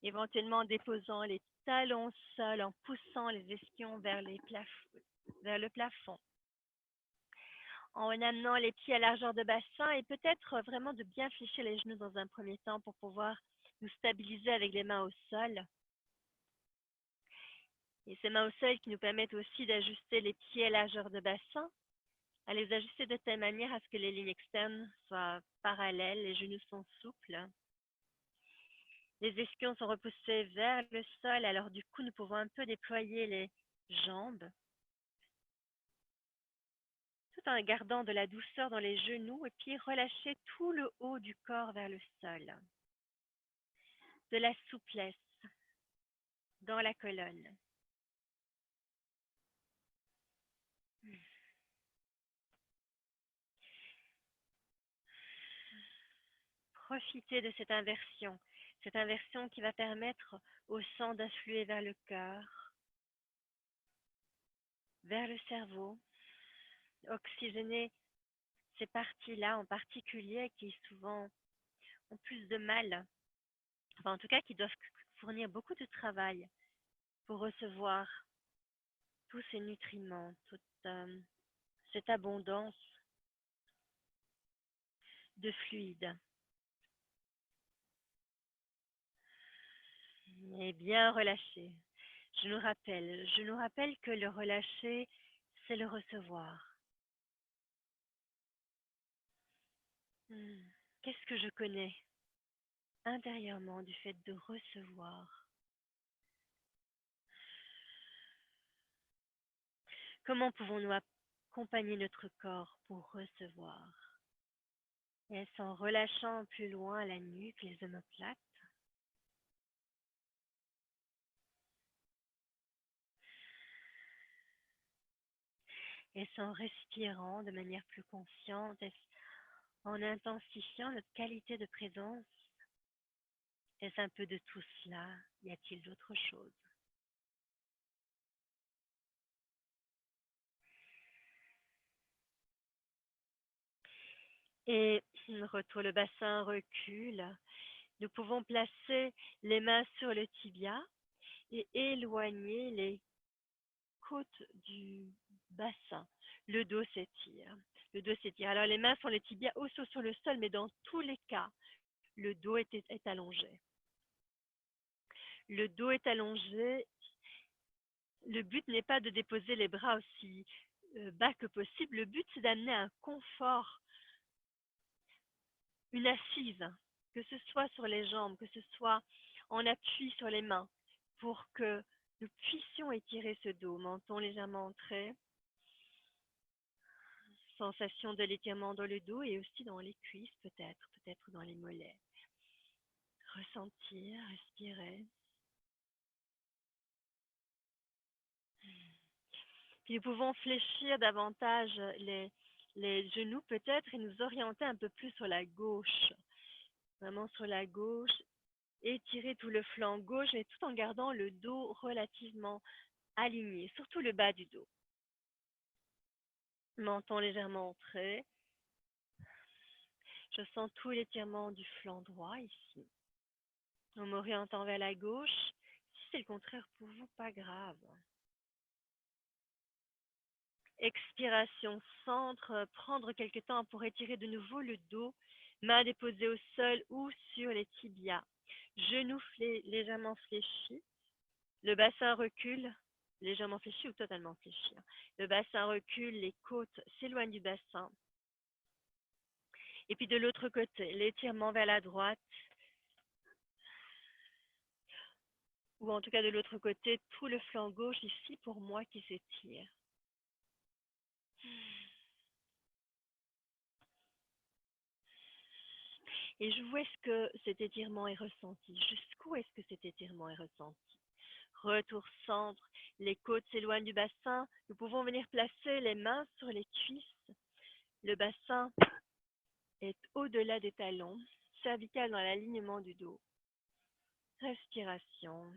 éventuellement en déposant les talons au sol, en poussant les ischions vers le plafond, en amenant les pieds à largeur de bassin et peut-être vraiment de bien fléchir les genoux dans un premier temps pour pouvoir nous stabiliser avec les mains au sol. Et ces mains au sol qui nous permettent aussi d'ajuster les pieds à largeur de bassin, à les ajuster de telle manière à ce que les lignes externes soient parallèles, les genoux sont souples. Les ischions sont repoussés vers le sol, alors du coup nous pouvons un peu déployer les jambes, tout en gardant de la douceur dans les genoux et puis relâcher tout le haut du corps vers le sol. De la souplesse dans la colonne. Profitez de cette inversion qui va permettre au sang d'affluer vers le cœur, vers le cerveau, oxygéner ces parties-là en particulier qui souvent ont plus de mal, enfin en tout cas qui doivent fournir beaucoup de travail pour recevoir tous ces nutriments, toute cette abondance de fluides. Et bien relâché. Je nous rappelle que le relâcher, c'est le recevoir. Qu'est-ce que je connais intérieurement du fait de recevoir? Comment pouvons-nous accompagner notre corps pour recevoir? Est-ce en relâchant plus loin la nuque, les omoplates? Est-ce en respirant de manière plus consciente? Est-ce en intensifiant notre qualité de présence? Est-ce un peu de tout cela? Y a-t-il d'autre chose? Et retour, le bassin recule. Nous pouvons placer les mains sur le tibia et éloigner les côtes du bassin. Le dos s'étire. Le dos s'étire. Alors les mains sur le tibia, os sur le sol, mais dans tous les cas, le dos est allongé. Le dos est allongé. Le but n'est pas de déposer les bras aussi bas que possible. Le but, c'est d'amener un confort, une assise, que ce soit sur les jambes, que ce soit en appui sur les mains, pour que nous puissions étirer ce dos, menton légèrement entré, sensation de l'étirement dans le dos et aussi dans les cuisses peut-être dans les mollets. Ressentir, respirer. Puis nous pouvons fléchir davantage les genoux peut-être et nous orienter un peu plus sur la gauche. Vraiment sur la gauche. Étirer tout le flanc gauche, mais tout en gardant le dos relativement aligné, surtout le bas du dos. Menton légèrement entré. Je sens tout l'étirement du flanc droit ici. En m'orientant vers la gauche. Si c'est le contraire pour vous, pas grave. Expiration, centre, prendre quelques temps pour étirer de nouveau le dos, main déposée au sol ou sur les tibias. Genoux légèrement fléchis, le bassin recule, légèrement fléchi ou totalement fléchi. Le bassin recule, les côtes s'éloignent du bassin. Et puis de l'autre côté, l'étirement vers la droite, ou en tout cas de l'autre côté, tout le flanc gauche ici pour moi qui s'étire. Et où est-ce que cet étirement est ressenti? Jusqu'où est-ce que cet étirement est ressenti? Retour centre, les côtes s'éloignent du bassin. Nous pouvons venir placer les mains sur les cuisses. Le bassin est au-delà des talons, cervical dans l'alignement du dos. Respiration.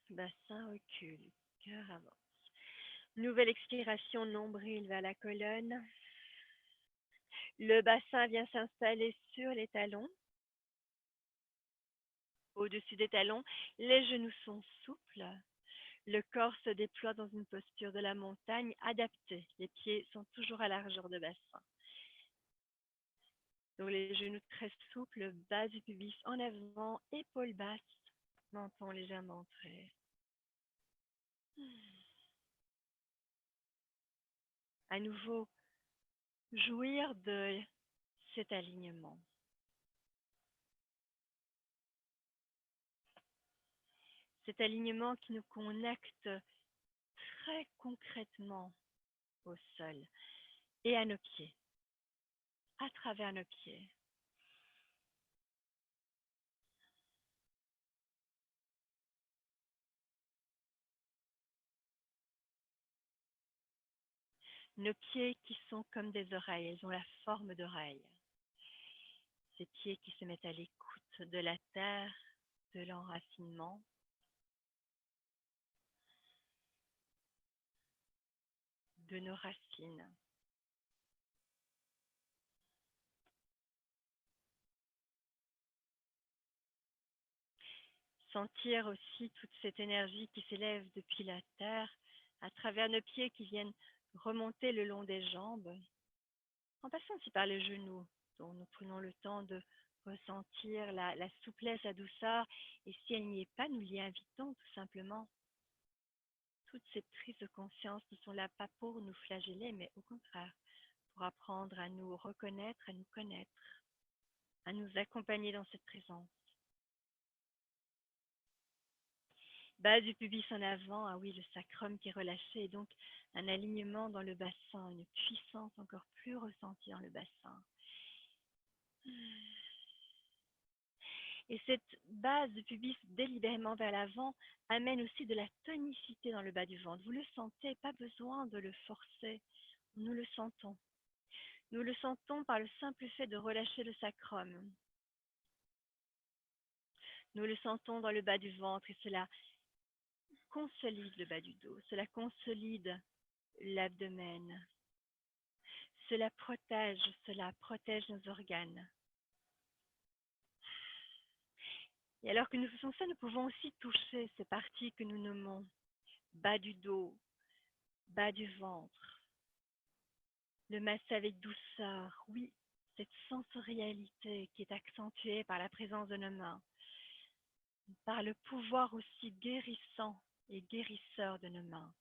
Bassin recule, cœur avance. Nouvelle expiration, nombril vers la colonne. Le bassin vient s'installer sur les talons. Au-dessus des talons, les genoux sont souples. Le corps se déploie dans une posture de la montagne adaptée. Les pieds sont toujours à largeur de bassin. Donc les genoux très souples, base du pubis en avant, épaules basses, menton légèrement entré. À nouveau, jouir de cet alignement. Cet alignement qui nous connecte très concrètement au sol et à nos pieds, à travers nos pieds. Nos pieds qui sont comme des oreilles, elles ont la forme d'oreilles. Ces pieds qui se mettent à l'écoute de la terre, de l'enracinement. De nos racines. Sentir aussi toute cette énergie qui s'élève depuis la terre, à travers nos pieds qui viennent remonter le long des jambes, en passant aussi par les genoux, dont nous prenons le temps de ressentir la souplesse, la douceur, et si elle n'y est pas, nous l'y invitons tout simplement. Toutes ces prises de conscience ne sont là pas pour nous flageller, mais au contraire, pour apprendre à nous reconnaître, à nous connaître, à nous accompagner dans cette présence. Base du pubis en avant, ah oui, le sacrum qui est relâché, et donc un alignement dans le bassin, une puissance encore plus ressentie dans le bassin. Et cette base du pubis délibérément vers l'avant amène aussi de la tonicité dans le bas du ventre. Vous le sentez, pas besoin de le forcer, nous le sentons. Nous le sentons par le simple fait de relâcher le sacrum. Nous le sentons dans le bas du ventre et cela consolide le bas du dos, cela consolide l'abdomen. Cela protège nos organes. Et alors que nous faisons ça, nous pouvons aussi toucher ces parties que nous nommons bas du dos, bas du ventre. Le masser avec douceur, oui, cette sensorialité qui est accentuée par la présence de nos mains, par le pouvoir aussi guérissant et guérisseur de nos mains.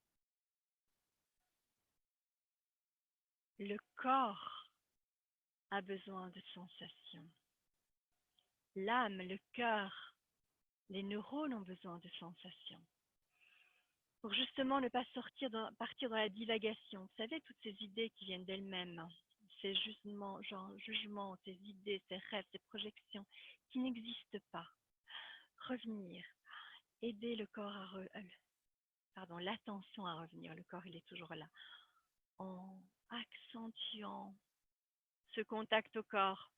Le corps a besoin de sensations. L'âme, le cœur, les neurones ont besoin de sensations. Pour justement ne pas partir dans la divagation. Vous savez, toutes ces idées qui viennent d'elles-mêmes, ces jugements, ces idées, ces rêves, ces projections qui n'existent pas. Revenir, aider le corps l'attention à revenir. Le corps, il est toujours là. En accentuant ce contact au corps.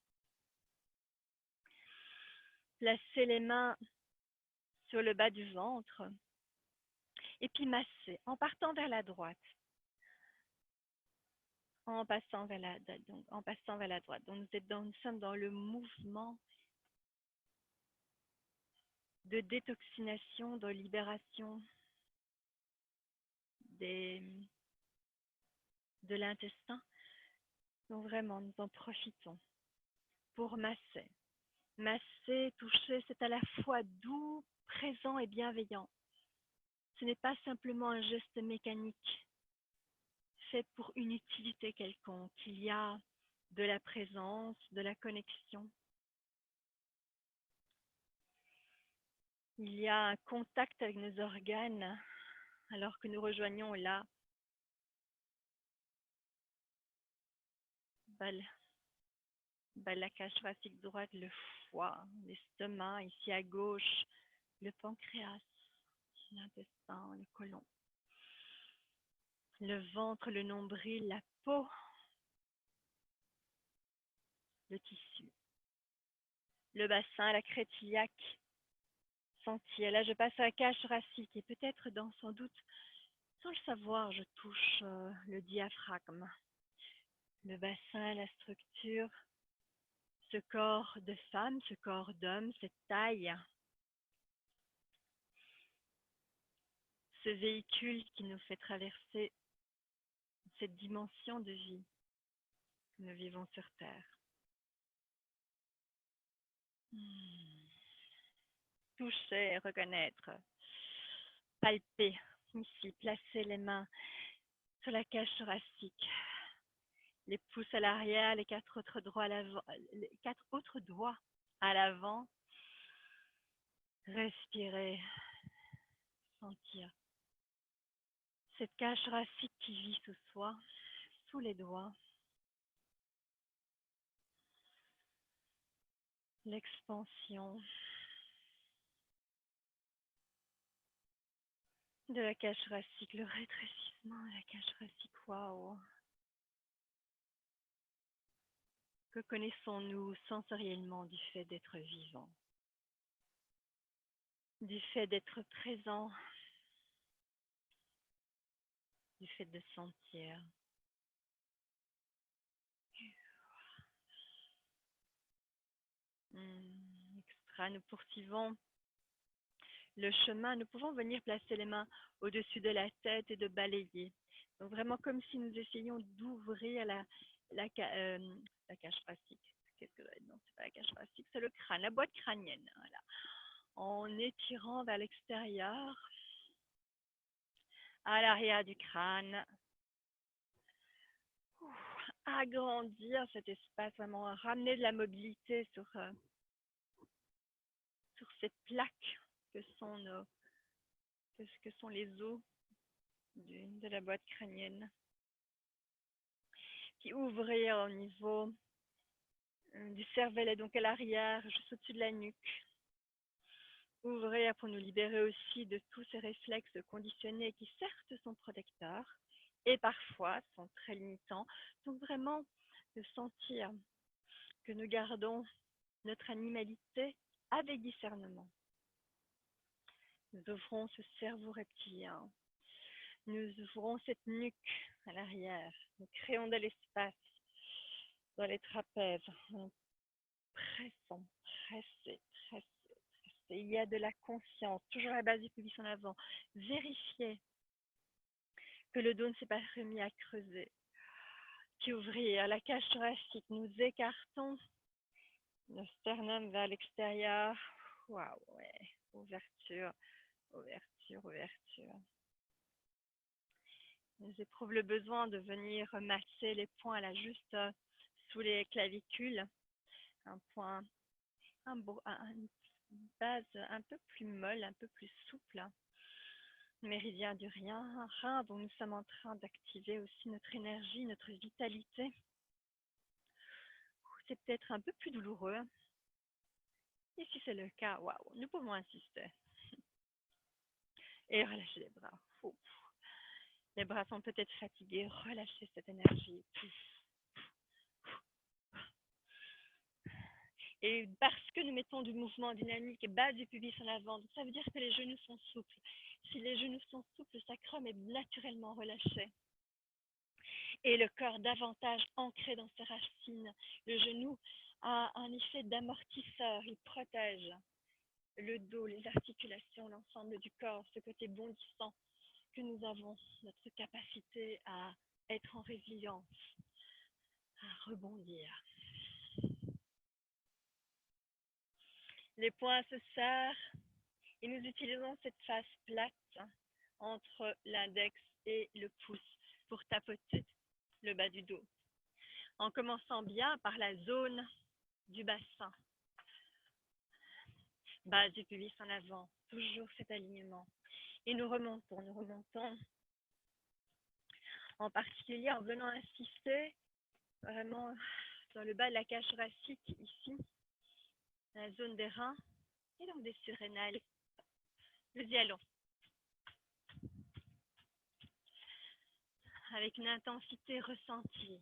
Placez les mains sur le bas du ventre et puis masser en partant vers la droite. En passant vers la droite. Donc nous sommes dans le mouvement de détoxination, de libération de l'intestin. Donc vraiment, nous en profitons pour masser. Masser, toucher, c'est à la fois doux, présent et bienveillant. Ce n'est pas simplement un geste mécanique fait pour une utilité quelconque. Il y a de la présence, de la connexion. Il y a un contact avec nos organes alors que nous rejoignons là la cage thoracique droite, le foie, l'estomac, ici à gauche, le pancréas, l'intestin, le côlon, le ventre, le nombril, la peau, le tissu, le bassin, la crête iliaque, sentir. Là, je passe à la cage thoracique et peut-être sans doute, sans le savoir, je touche le diaphragme, le bassin, la structure, ce corps de femme, ce corps d'homme, cette taille, ce véhicule qui nous fait traverser cette dimension de vie que nous vivons sur Terre. Toucher, reconnaître, palper, ici, placer les mains sur la cage thoracique, les pouces à l'arrière, les quatre autres doigts à l'avant. Respirer, sentir cette cage thoracique qui vit sous soi, sous les doigts. L'expansion de la cage thoracique, le rétrécissement de la cage thoracique. Waouh! Que connaissons-nous sensoriellement du fait d'être vivant, du fait d'être présent, du fait de sentir? Extra, nous poursuivons le chemin. Nous pouvons venir placer les mains au-dessus de la tête et de balayer. Donc vraiment comme si nous essayions d'ouvrir la cage thoracique. Qu'est-ce que non, c'est pas la cage thoracique, c'est le crâne, la boîte crânienne. Voilà. En étirant vers l'extérieur, à l'arrière du crâne. Agrandir cet espace, vraiment ramener de la mobilité sur cette plaque que sont les os de la boîte crânienne, qui ouvrir au niveau du cervelet, donc à l'arrière, juste au-dessus de la nuque. Ouvrir pour nous libérer aussi de tous ces réflexes conditionnés qui certes sont protecteurs et parfois sont très limitants. Donc vraiment de sentir que nous gardons notre animalité avec discernement. Nous ouvrons ce cerveau reptilien. Nous ouvrons cette nuque à l'arrière. Nous créons de l'espace dans les trapèzes. Nous pressons, presser. Il y a de la conscience, toujours à la base du pubis en avant. Vérifiez que le dos ne s'est pas remis à creuser. Puis ouvrir la cage thoracique. Nous écartons le sternum vers l'extérieur. Waouh, ouais. Ouverture. J'éprouve le besoin de venir masser les poings à la juste sous les clavicules, un point, une base un peu plus molle, un peu plus souple. Méridien du rein, dont nous sommes en train d'activer aussi notre énergie, notre vitalité. C'est peut-être un peu plus douloureux. Et si c'est le cas, waouh, nous pouvons insister. Et relâcher les bras. Ouf. Les bras sont peut-être fatigués. Relâchez cette énergie. Et parce que nous mettons du mouvement dynamique et bas du pubis en avant, ça veut dire que les genoux sont souples. Si les genoux sont souples, le sacrum est naturellement relâché. Et le corps davantage ancré dans ses racines. Le genou a un effet d'amortisseur, il protège le dos, les articulations, l'ensemble du corps, ce côté bondissant que nous avons, notre capacité à être en résilience, à rebondir. Les poings se serrent et nous utilisons cette face plate entre l'index et le pouce pour tapoter le bas du dos. En commençant bien par la zone du bassin. Base du pubis en avant, toujours cet alignement. Et nous remontons. En particulier en venant insister vraiment dans le bas de la cage thoracique, ici, la zone des reins et donc des surrénales. Nous y allons. Avec une intensité ressentie,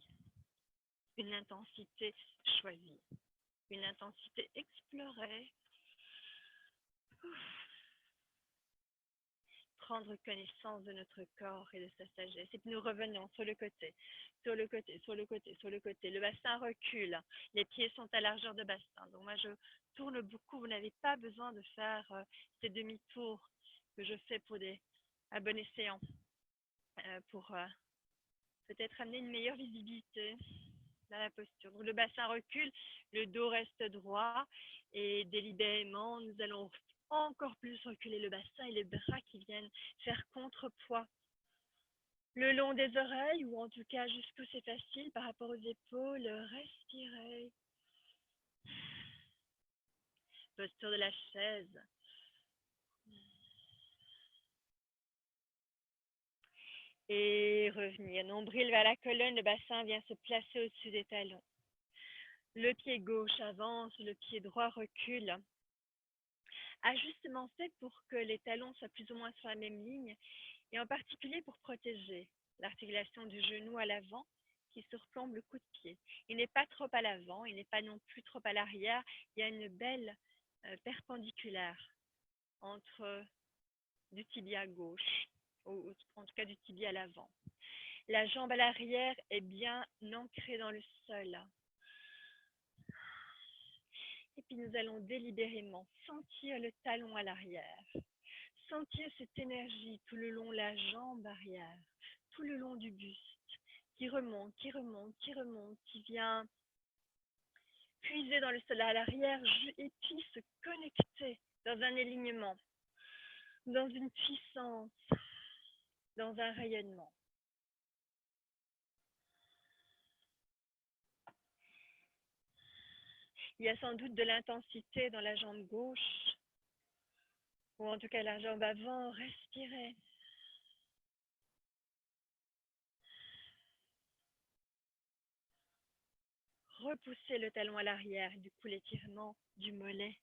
une intensité choisie, une intensité explorée. Prendre connaissance de notre corps et de sa sagesse. Et puis nous revenons sur le côté. Le bassin recule. Les pieds sont à largeur de bassin. Donc moi, je tourne beaucoup. Vous n'avez pas besoin de faire ces demi-tours que je fais pour des abonnés séants. Pour peut-être amener une meilleure visibilité dans la posture. Donc le bassin recule, le dos reste droit et délibérément, nous allons encore plus reculer le bassin et les bras qui viennent faire contrepoids le long des oreilles ou en tout cas jusqu'où c'est facile par rapport aux épaules. Respirez. Posture de la chaise. Et revenir. Nombril vers la colonne, le bassin vient se placer au-dessus des talons. Le pied gauche avance, le pied droit recule. Ajustement fait pour que les talons soient plus ou moins sur la même ligne et en particulier pour protéger l'articulation du genou à l'avant qui surplombe le coup de pied. Il n'est pas trop à l'avant, il n'est pas non plus trop à l'arrière. Il y a une belle perpendiculaire entre du tibia gauche, ou en tout cas du tibia à l'avant. La jambe à l'arrière est bien ancrée dans le sol. Et puis nous allons délibérément sentir le talon à l'arrière. Sentir cette énergie tout le long de la jambe arrière, tout le long du buste, qui remonte, qui vient puiser dans le sol à l'arrière et puis se connecter dans un alignement, dans une puissance, dans un rayonnement. Il y a sans doute de l'intensité dans la jambe gauche, ou en tout cas la jambe avant. Respirez. Repoussez le talon à l'arrière, du coup l'étirement du mollet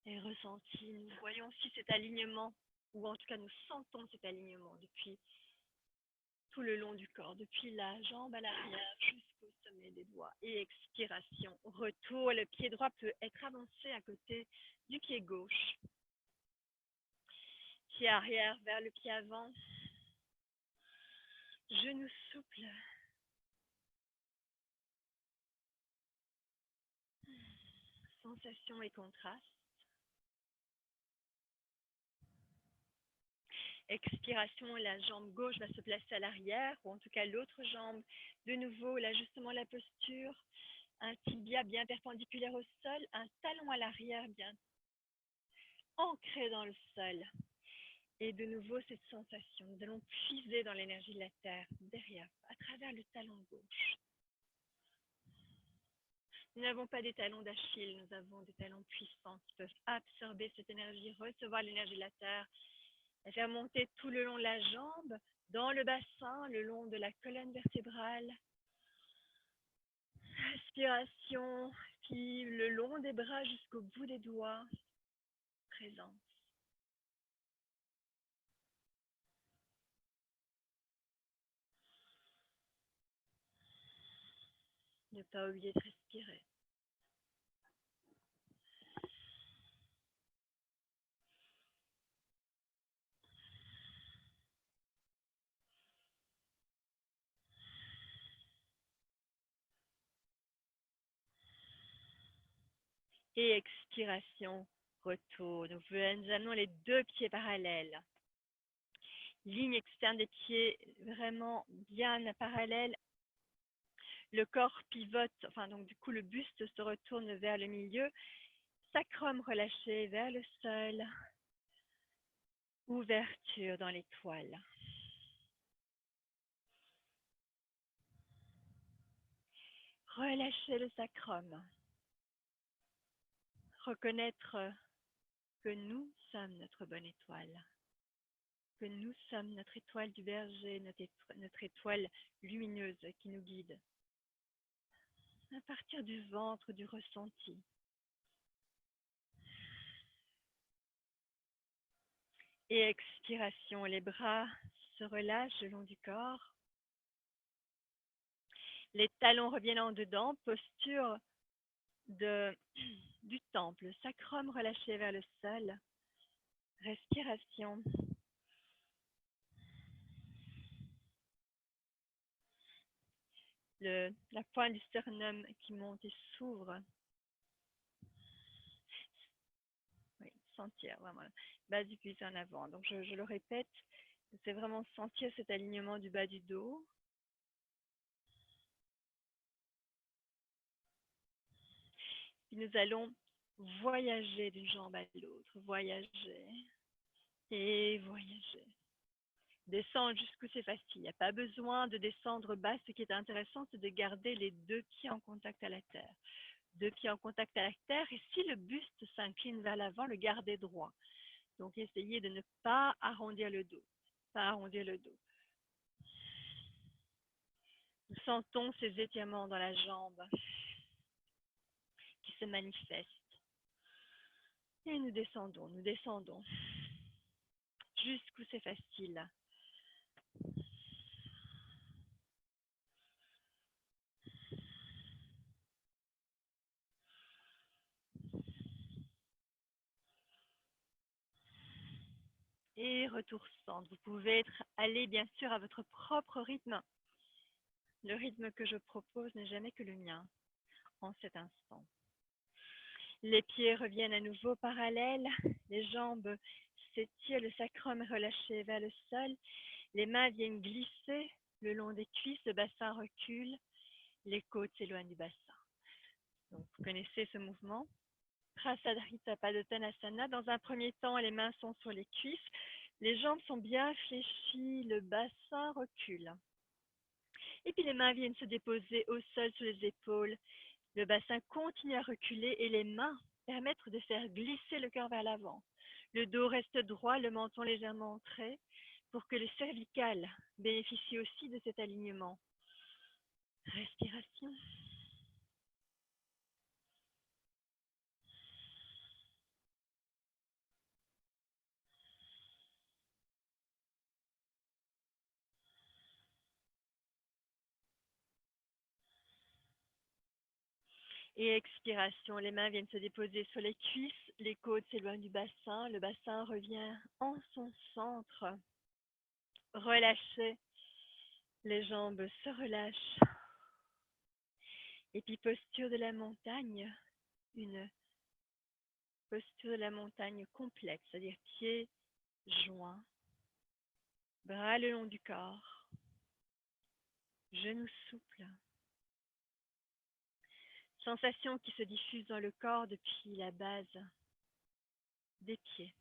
est ressenti. Nous voyons aussi cet alignement, ou en tout cas nous sentons cet alignement depuis tout le long du corps, depuis la jambe à l'arrière jusqu'au sommet des doigts. Et expiration, retour, le pied droit peut être avancé à côté du pied gauche. Pied arrière vers le pied avant. Genou souple. Sensation et contraste. Expiration, la jambe gauche va se placer à l'arrière, ou en tout cas l'autre jambe. De nouveau, l'ajustement de la posture. Un tibia bien perpendiculaire au sol, un talon à l'arrière bien ancré dans le sol. Et de nouveau, cette sensation. Nous allons puiser dans l'énergie de la terre, derrière, à travers le talon gauche. Nous n'avons pas des talons d'Achille, nous avons des talons puissants qui peuvent absorber cette énergie, recevoir l'énergie de la terre, la faire monter tout le long de la jambe, dans le bassin, le long de la colonne vertébrale. Inspiration, puis le long des bras jusqu'au bout des doigts. Présence. Ne pas oublier de respirer. Et expiration, retour. Nous amenons les deux pieds parallèles. Ligne externe des pieds vraiment bien parallèle. Le corps pivote, enfin donc du coup le buste se retourne vers le milieu. Sacrum relâché vers le sol. Ouverture dans l'étoile. Relâchez le sacrum. Reconnaître que nous sommes notre bonne étoile. Que nous sommes notre étoile du berger, notre étoile lumineuse qui nous guide. À partir du ventre, du ressenti. Et expiration, les bras se relâchent le long du corps. Les talons reviennent en dedans, posture du temple, sacrum relâché vers le sol. Respiration. La pointe du sternum qui monte et s'ouvre. Oui, sentir vraiment. Base du cuisse en avant. Donc je le répète, c'est vraiment sentir cet alignement du bas du dos. Puis nous allons voyager d'une jambe à l'autre, voyager et voyager. Descendre jusqu'où c'est facile. Il n'y a pas besoin de descendre bas. Ce qui est intéressant, c'est de garder les deux pieds en contact à la terre. Deux pieds en contact à la terre. Et si le buste s'incline vers l'avant, le garder droit. Donc, essayez de ne pas arrondir le dos. Pas arrondir le dos. Nous sentons ces étirements dans la jambe qui se manifestent. Et nous descendons. Jusqu'où c'est facile. Et retour centre. Vous pouvez aller bien sûr à votre propre rythme. Le rythme que je propose n'est jamais que le mien en cet instant. Les pieds reviennent à nouveau parallèles. Les jambes s'étirent, le sacrum est relâché vers le sol. Les mains viennent glisser le long des cuisses, le bassin recule. Les côtes s'éloignent du bassin. Donc, vous connaissez ce mouvement. Prasadrita Padottanasana. Dans un premier temps, les mains sont sur les cuisses. Les jambes sont bien fléchies, le bassin recule. Et puis les mains viennent se déposer au sol sur les épaules. Le bassin continue à reculer et les mains permettent de faire glisser le cœur vers l'avant. Le dos reste droit, le menton légèrement entré pour que le cervical bénéficie aussi de cet alignement. Respiration. Et expiration, les mains viennent se déposer sur les cuisses, les côtes s'éloignent du bassin, le bassin revient en son centre. Relâchez, les jambes se relâchent. Et puis posture de la montagne, une posture de la montagne complète, c'est-à-dire pieds joints, bras le long du corps, genoux souples. Sensation qui se diffuse dans le corps depuis la base des pieds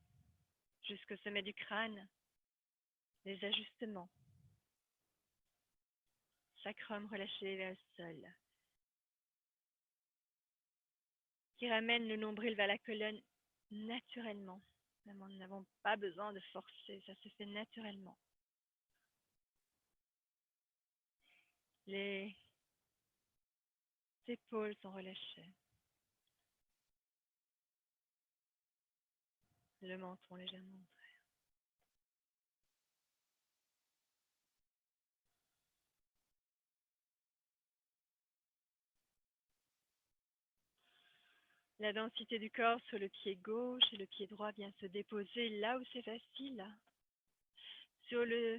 jusqu'au sommet du crâne, les ajustements. Sacrum relâché vers le sol. qui ramène le nombril vers la colonne naturellement. Vraiment, nous n'avons pas besoin de forcer, ça se fait naturellement. Les épaules sont relâchées. Le menton légèrement ouvert. La densité du corps sur le pied gauche et le pied droit vient se déposer là où c'est facile, sur le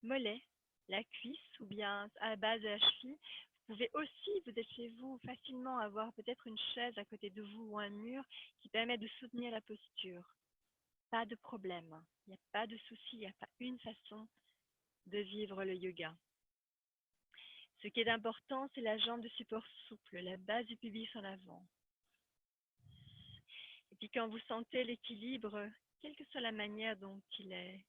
mollet, la cuisse ou bien à la base de la cheville. Vous pouvez aussi, vous êtes chez vous, facilement avoir peut-être une chaise à côté de vous ou un mur qui permet de soutenir la posture. Pas de problème, il n'y a pas de souci, il n'y a pas une façon de vivre le yoga. Ce qui est important, c'est la jambe de support souple, la base du pubis en avant. Et puis quand vous sentez l'équilibre, quelle que soit la manière dont il est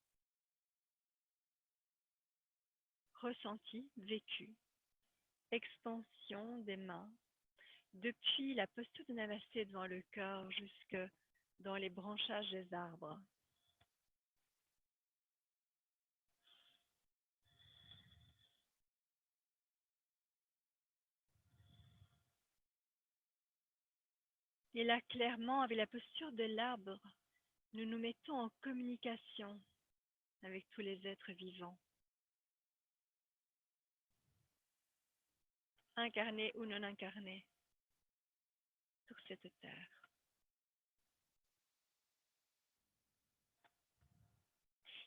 ressenti, vécu, expansion des mains, depuis la posture de Namasté devant le cœur jusque dans les branchages des arbres. Et là, clairement, avec la posture de l'arbre, nous nous mettons en communication avec tous les êtres vivants, incarnés ou non incarnés, sur cette terre.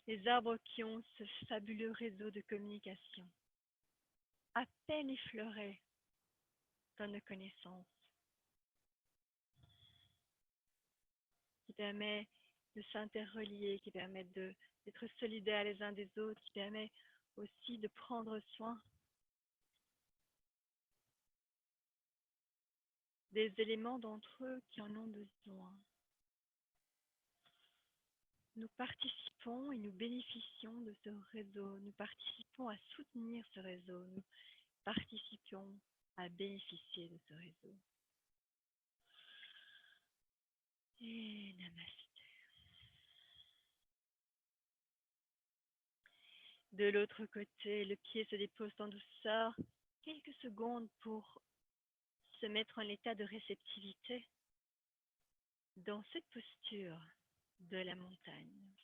Les arbres qui ont ce fabuleux réseau de communication, à peine effleuré dans nos connaissances, qui permet de s'interrelier, qui permet d'être solidaires les uns des autres, qui permet aussi de prendre soin des éléments d'entre eux qui en ont besoin. Nous participons et nous bénéficions de ce réseau, nous participons à soutenir ce réseau, nous participons à bénéficier de ce réseau. Et namasté. De l'autre côté, le pied se dépose en douceur, quelques secondes pour se mettre en état de réceptivité dans cette posture de la montagne.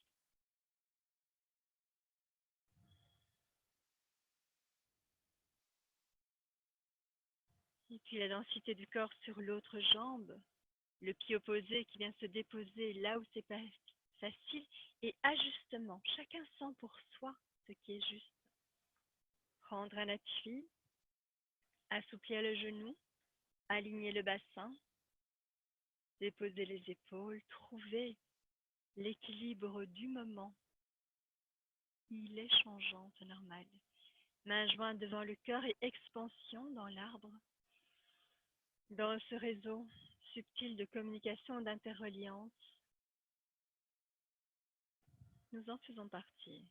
Et puis la densité du corps sur l'autre jambe, le pied opposé qui vient se déposer là où c'est pas facile, et ajustement. Chacun sent pour soi ce qui est juste. Prendre un appui, assouplir le genou, aligner le bassin, déposer les épaules, trouver l'équilibre du moment. Il est changeant, c'est normal. Main jointe devant le cœur et expansion dans l'arbre. Dans ce réseau subtil de communication, d'interreliance, nous en faisons partie.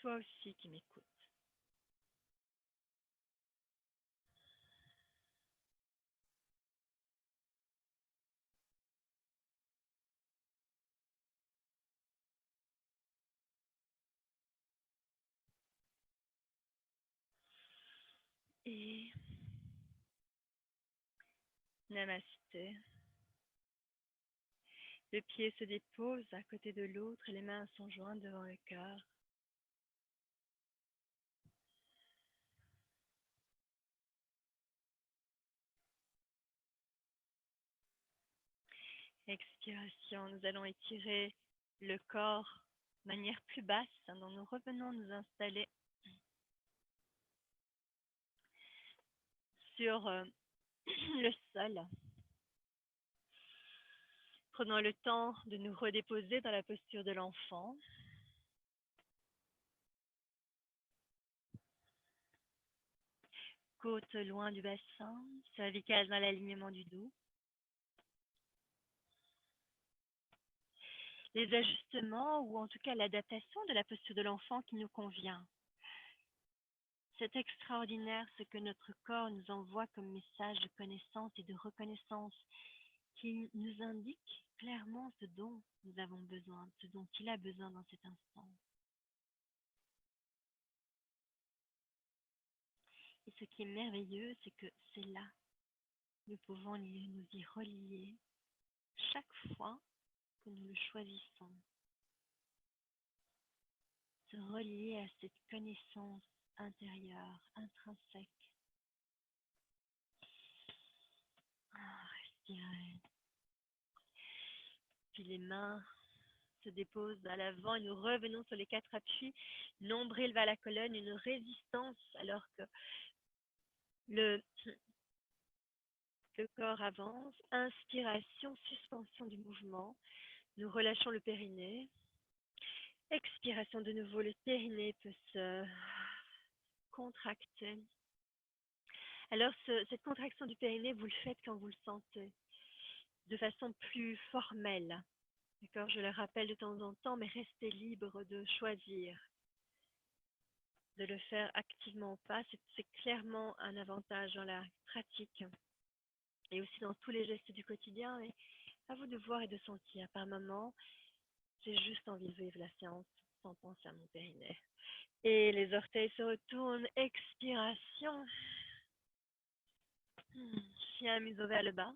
Toi aussi qui m'écoutes. Et namasté. Le pied se dépose à côté de l'autre et les mains sont jointes devant le cœur. Expiration, nous allons étirer le corps de manière plus basse, donc nous revenons nous installer sur le sol. Prenons le temps de nous redéposer dans la posture de l'enfant. Côte loin du bassin, cervicale dans l'alignement du dos. les ajustements ou en tout cas l'adaptation de la posture de l'enfant qui nous convient. C'est extraordinaire ce que notre corps nous envoie comme message de connaissance et de reconnaissance qui nous indique clairement ce dont nous avons besoin, ce dont il a besoin dans cet instant. Et ce qui est merveilleux, c'est que c'est là, nous pouvons nous y relier chaque fois que nous le choisissons. Se relier à cette connaissance intérieure, intrinsèque. Respirez. Puis les mains se déposent à l'avant et nous revenons sur les 4 appuis, nombril vers la colonne, une résistance alors que le corps avance. Inspiration, suspension du mouvement. Nous relâchons le périnée. Expiration de nouveau, le périnée peut se contracter. Alors cette contraction du périnée, vous le faites quand vous le sentez, de façon plus formelle. D'accord, je le rappelle de temps en temps, mais restez libre de choisir de le faire activement ou pas. C'est clairement un avantage dans la pratique et aussi dans tous les gestes du quotidien. Et à vous de voir et de sentir. Par moment, j'ai juste envie de vivre la séance sans penser à mon périnée. Et les orteils se retournent. Expiration. Chien museau vers le bas.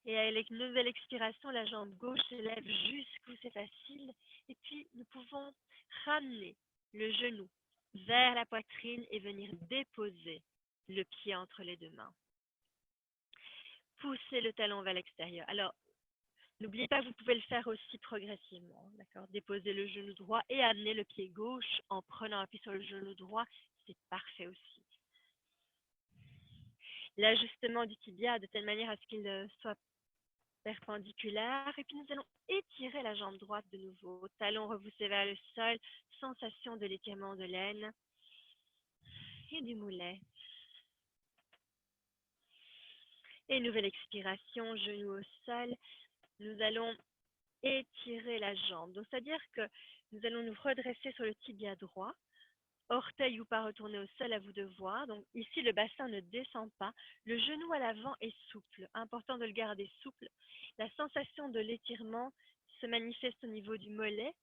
Et avec une nouvelle expiration, la jambe gauche s'élève jusqu'où c'est facile. Et puis, nous pouvons ramener le genou vers la poitrine et venir déposer le pied entre les 2 mains. Poussez le talon vers l'extérieur. Alors, n'oubliez pas que vous pouvez le faire aussi progressivement. D'accord ? Déposer le genou droit et amener le pied gauche en prenant appui sur le genou droit. C'est parfait aussi. L'ajustement du tibia de telle manière à ce qu'il soit perpendiculaire. Et puis nous allons étirer la jambe droite de nouveau. Talon repoussé vers le sol. Sensation de l'étirement de l'aine et du mollet. Et nouvelle expiration, genou au sol. Nous allons étirer la jambe. Donc, c'est-à-dire que nous allons nous redresser sur le tibia droit. Orteil ou pas retourner au sol, à vous de voir. Donc ici, le bassin ne descend pas. Le genou à l'avant est souple. Important de le garder souple. La sensation de l'étirement se manifeste au niveau du mollet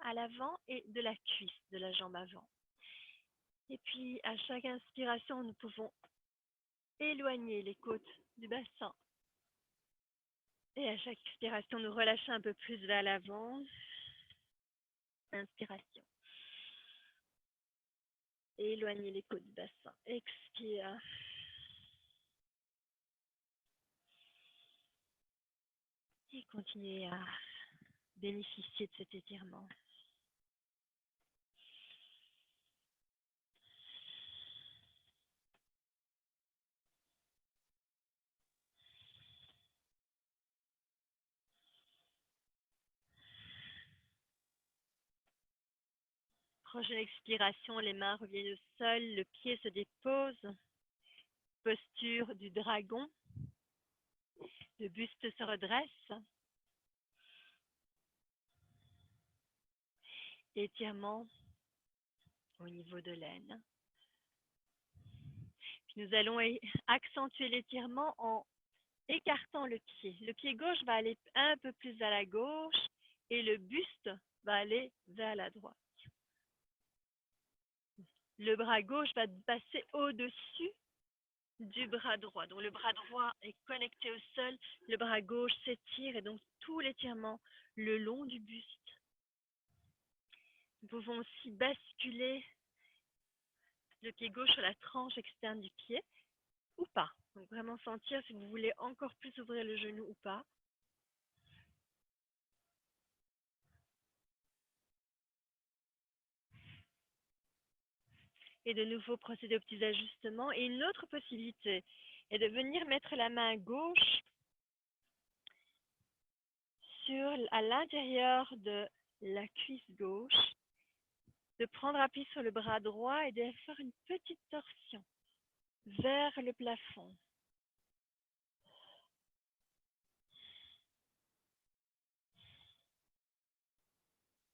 à l'avant et de la cuisse de la jambe avant. Et puis, à chaque inspiration, nous pouvons éloigner les côtes du bassin. Et à chaque expiration, nous relâchons un peu plus vers l'avant. Inspiration. Éloignez les côtes du bassin. Expire. Et continuez à bénéficier de cet étirement. Prochaine expiration, les mains reviennent au sol, le pied se dépose. Posture du dragon. Le buste se redresse. Étirement au niveau de l'aine. Puis nous allons accentuer l'étirement en écartant le pied. Le pied gauche va aller un peu plus à la gauche et le buste va aller vers la droite. Le bras gauche va passer au-dessus du bras droit. Donc le bras droit est connecté au sol, le bras gauche s'étire et donc tout l'étirement le long du buste. Nous pouvons aussi basculer le pied gauche sur la tranche externe du pied ou pas. Donc vraiment sentir si vous voulez encore plus ouvrir le genou ou pas. Et de nouveau procéder aux petits ajustements. Et une autre possibilité est de venir mettre la main gauche à l'intérieur de la cuisse gauche, de prendre appui sur le bras droit et de faire une petite torsion vers le plafond.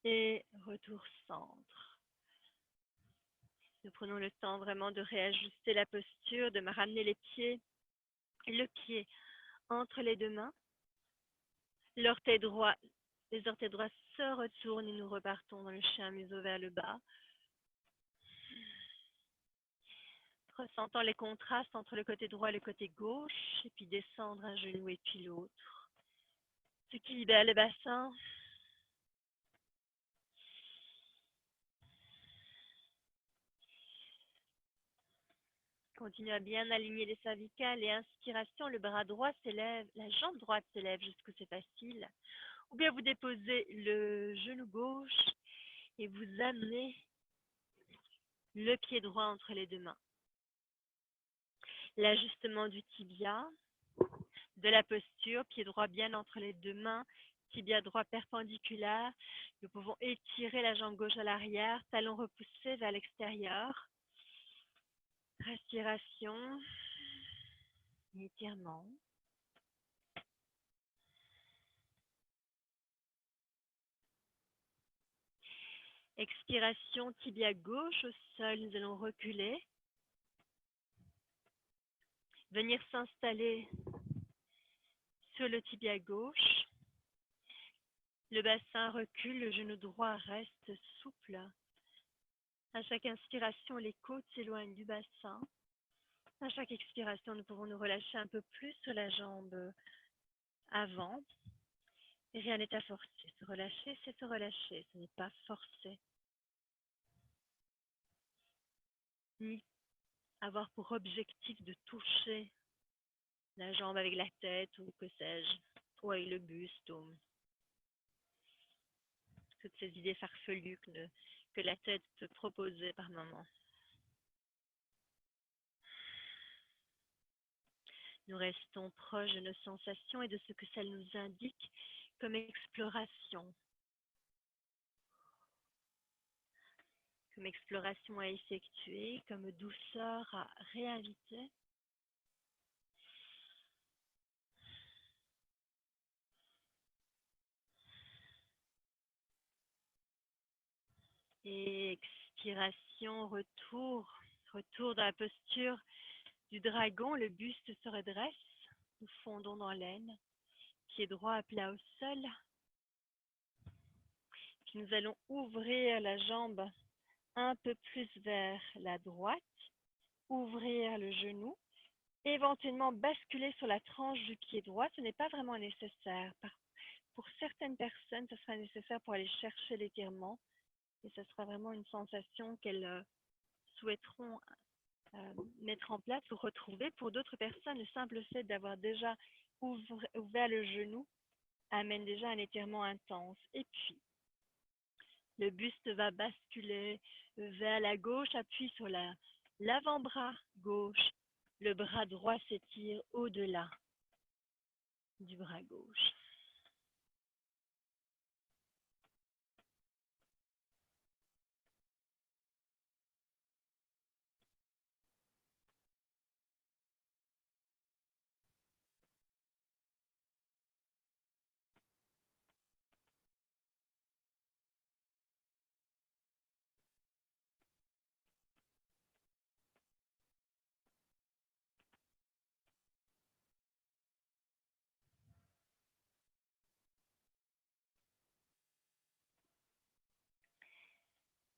Et retour centre. Nous prenons le temps vraiment de réajuster la posture, de me ramener le pied entre les deux mains. Les orteils droits se retournent et nous repartons dans le chien museau vers le bas. Ressentant les contrastes entre le côté droit et le côté gauche, et puis descendre un genou et puis l'autre. Ce qui libère le bassin. Continue à bien aligner les cervicales et inspiration, le bras droit s'élève, la jambe droite s'élève jusqu'où c'est facile. Ou bien vous déposez le genou gauche et vous amenez le pied droit entre les deux mains. L'ajustement du tibia, de la posture, pied droit bien entre les deux mains, tibia droit perpendiculaire. Nous pouvons étirer la jambe gauche à l'arrière, talon repoussé vers l'extérieur. Respiration, étirement. Expiration, tibia gauche au sol, nous allons reculer. Venir s'installer sur le tibia gauche. Le bassin recule, le genou droit reste souple. À chaque inspiration, les côtes s'éloignent du bassin. À chaque expiration, nous pouvons nous relâcher un peu plus sur la jambe avant. Et rien n'est à forcer. Se relâcher, c'est se relâcher. Ce n'est pas forcer. Ni avoir pour objectif de toucher la jambe avec la tête ou que sais-je, ou avec le buste ou toutes ces idées farfelues que la tête peut proposer par moments. Nous restons proches de nos sensations et de ce que ça nous indique comme exploration. Comme exploration à effectuer, comme douceur à réinviter. Et expiration, retour dans la posture du dragon, le buste se redresse, nous fondons dans l'aine, pied droit à plat au sol. Puis nous allons ouvrir la jambe un peu plus vers la droite, ouvrir le genou, éventuellement basculer sur la tranche du pied droit. Ce n'est pas vraiment nécessaire. Pour certaines personnes, ce sera nécessaire pour aller chercher l'étirement et ce sera vraiment une sensation qu'elles souhaiteront mettre en place ou retrouver. Pour d'autres personnes, le simple fait d'avoir déjà ouvert le genou amène déjà un étirement intense. Et puis, le buste va basculer vers la gauche, appuie sur l'avant-bras gauche. Le bras droit s'étire au-delà du bras gauche.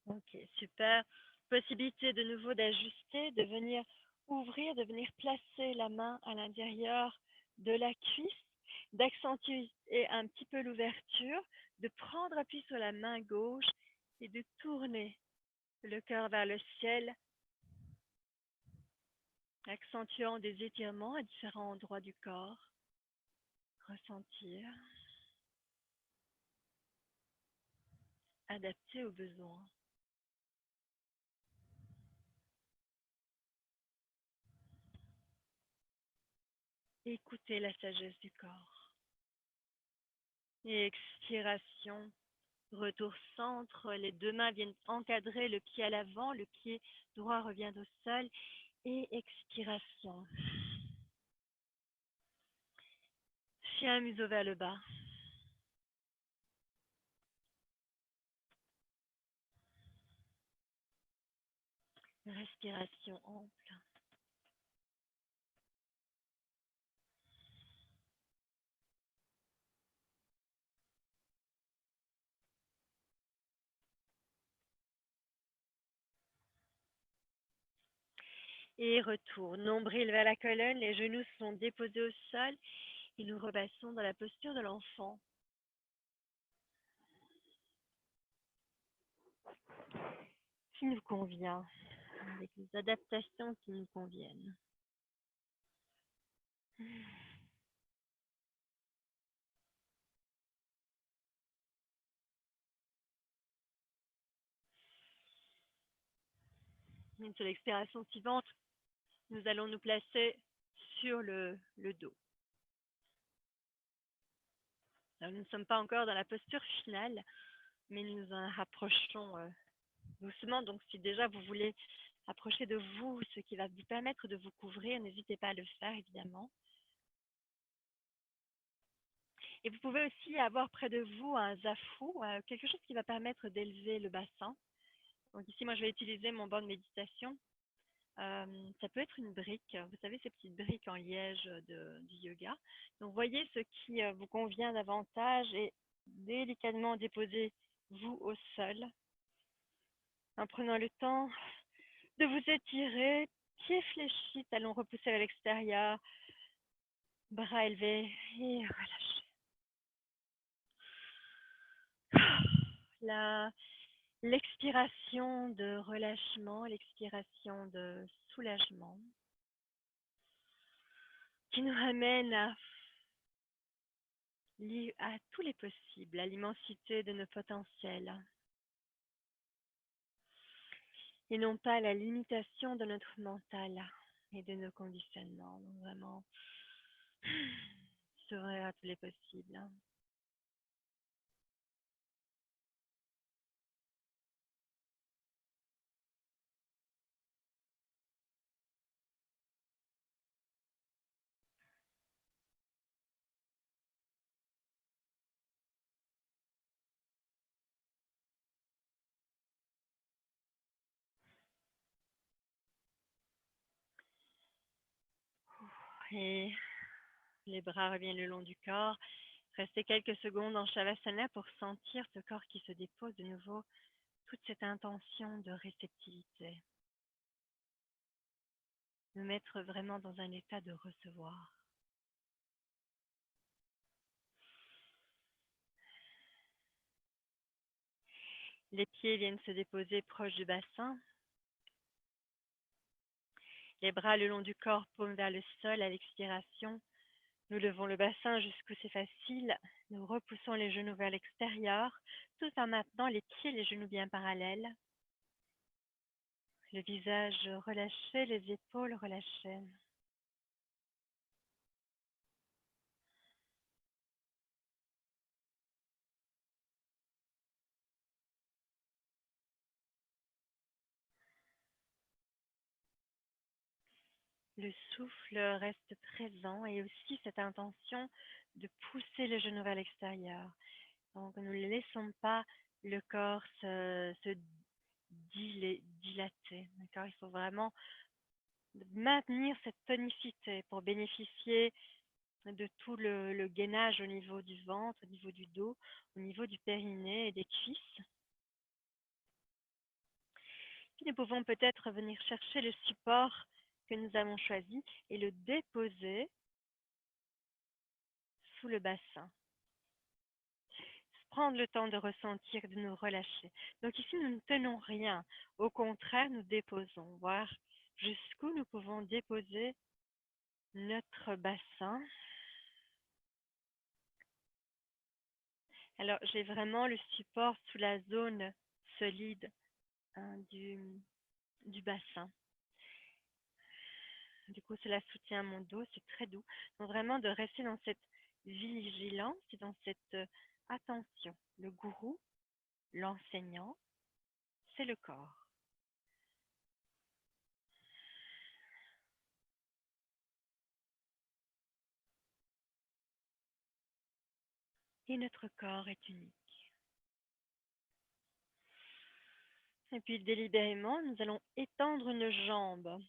Ok, super. Possibilité de nouveau d'ajuster, de venir ouvrir, de venir placer la main à l'intérieur de la cuisse, d'accentuer un petit peu l'ouverture, de prendre appui sur la main gauche et de tourner le cœur vers le ciel, accentuant des étirements à différents endroits du corps. Ressentir, adapter aux besoins. Écouter la sagesse du corps. Et expiration, retour centre, les deux mains viennent encadrer le pied à l'avant, le pied droit revient au sol. Et expiration. Chien museau vers le bas. Respiration ample. Et retour. Nombril vers la colonne, les genoux sont déposés au sol et nous repassons dans la posture de l'enfant. Qui nous convient, avec les adaptations qui nous conviennent. Une seule expiration suivante, nous allons nous placer sur le dos. Alors, nous ne sommes pas encore dans la posture finale, mais nous nous en rapprochons doucement. Donc, si déjà vous voulez approcher de vous ce qui va vous permettre de vous couvrir, n'hésitez pas à le faire, évidemment. Et vous pouvez aussi avoir près de vous un zafou, quelque chose qui va permettre d'élever le bassin. Donc ici, moi, je vais utiliser mon banc de méditation. Ça peut être une brique, vous savez, ces petites briques en liège du yoga. Donc, voyez ce qui vous convient davantage et délicatement déposez-vous au sol en prenant le temps de vous étirer, pieds fléchis, talons repoussés à l'extérieur, bras élevés et relâchez. L'expiration de relâchement, l'expiration de soulagement qui nous ramène à tous les possibles, à l'immensité de nos potentiels et non pas à la limitation de notre mental et de nos conditionnements. Donc vraiment, s'ouvrir à tous les possibles. Et les bras reviennent le long du corps. Restez quelques secondes en Shavasana pour sentir ce corps qui se dépose de nouveau, toute cette intention de réceptivité. Nous mettre vraiment dans un état de recevoir. Les pieds viennent se déposer proche du bassin. Les bras le long du corps, paume vers le sol à l'expiration. Nous levons le bassin jusqu'où c'est facile. Nous repoussons les genoux vers l'extérieur, tout en maintenant les pieds et les genoux bien parallèles. Le visage relâché, les épaules relâchées. Le souffle reste présent et aussi cette intention de pousser les genoux vers l'extérieur. Donc, nous ne laissons pas le corps se dilater. D'accord? Il faut vraiment maintenir cette tonicité pour bénéficier de tout le gainage au niveau du ventre, au niveau du dos, au niveau du périnée et des cuisses. Puis nous pouvons peut-être venir chercher le support que nous avons choisi et le déposer sous le bassin. Prendre le temps de ressentir, de nous relâcher. Donc ici, nous ne tenons rien. Au contraire, nous déposons, voir jusqu'où nous pouvons déposer notre bassin. Alors, j'ai vraiment le support sous la zone solide du bassin. Du coup, cela soutient mon dos, c'est très doux. Donc, vraiment de rester dans cette vigilance et dans cette attention. Le gourou, l'enseignant, c'est le corps. Et notre corps est unique. Et puis délibérément, nous allons étendre une jambe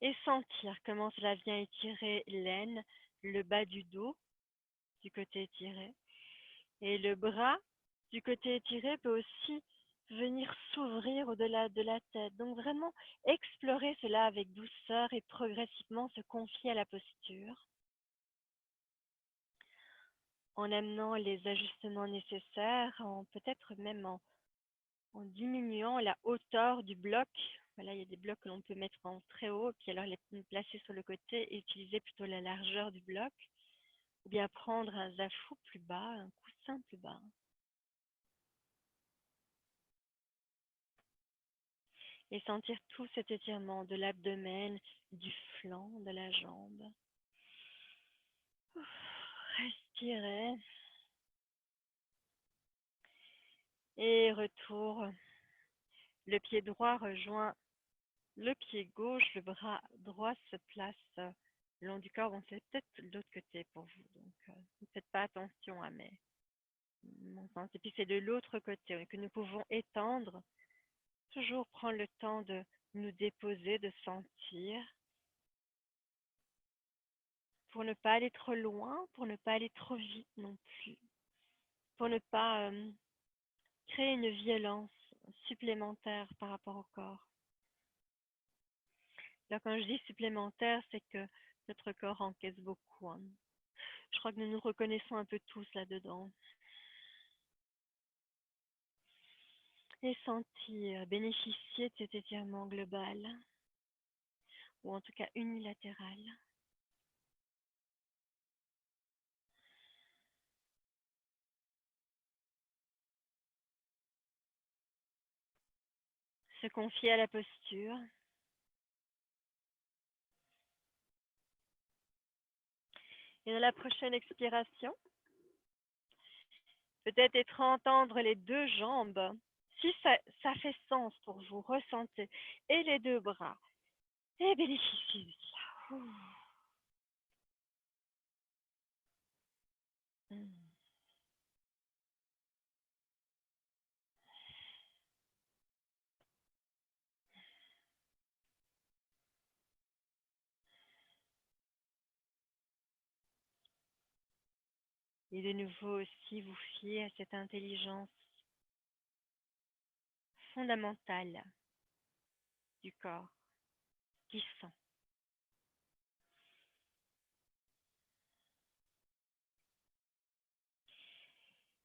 et sentir comment cela vient étirer l'aine, le bas du dos du côté étiré. Et le bras du côté étiré peut aussi venir s'ouvrir au-delà de la tête. Donc vraiment explorer cela avec douceur et progressivement se confier à la posture en amenant les ajustements nécessaires, peut-être même en diminuant la hauteur du bloc. Voilà, il y a des blocs que l'on peut mettre en très haut, puis alors les placer sur le côté et utiliser plutôt la largeur du bloc, ou bien prendre un zafou plus bas, un coussin plus bas. Et sentir tout cet étirement de l'abdomen, du flanc, de la jambe. Respirez. Et retour. Le pied droit rejoint le pied gauche, le bras droit se place le long du corps. Bon, c'est peut-être de l'autre côté pour vous, donc ne faites pas attention à mon sens. Et puis c'est de l'autre côté que nous pouvons étendre. Toujours prendre le temps de nous déposer, de sentir, pour ne pas aller trop loin, pour ne pas aller trop vite non plus, pour ne pas créer une violence supplémentaire par rapport au corps. Là, quand je dis supplémentaire, c'est que notre corps encaisse beaucoup, hein. Je crois que nous nous reconnaissons un peu tous là-dedans. Et sentir, bénéficier de cet étirement global, ou en tout cas unilatéral. Se confier à la posture. Et dans la prochaine expiration, peut-être être entendre les deux jambes. Si ça fait sens pour vous, ressentez. Et les deux bras. Et bénéficiez de cela. Et de nouveau aussi vous fier à cette intelligence fondamentale du corps qui sent.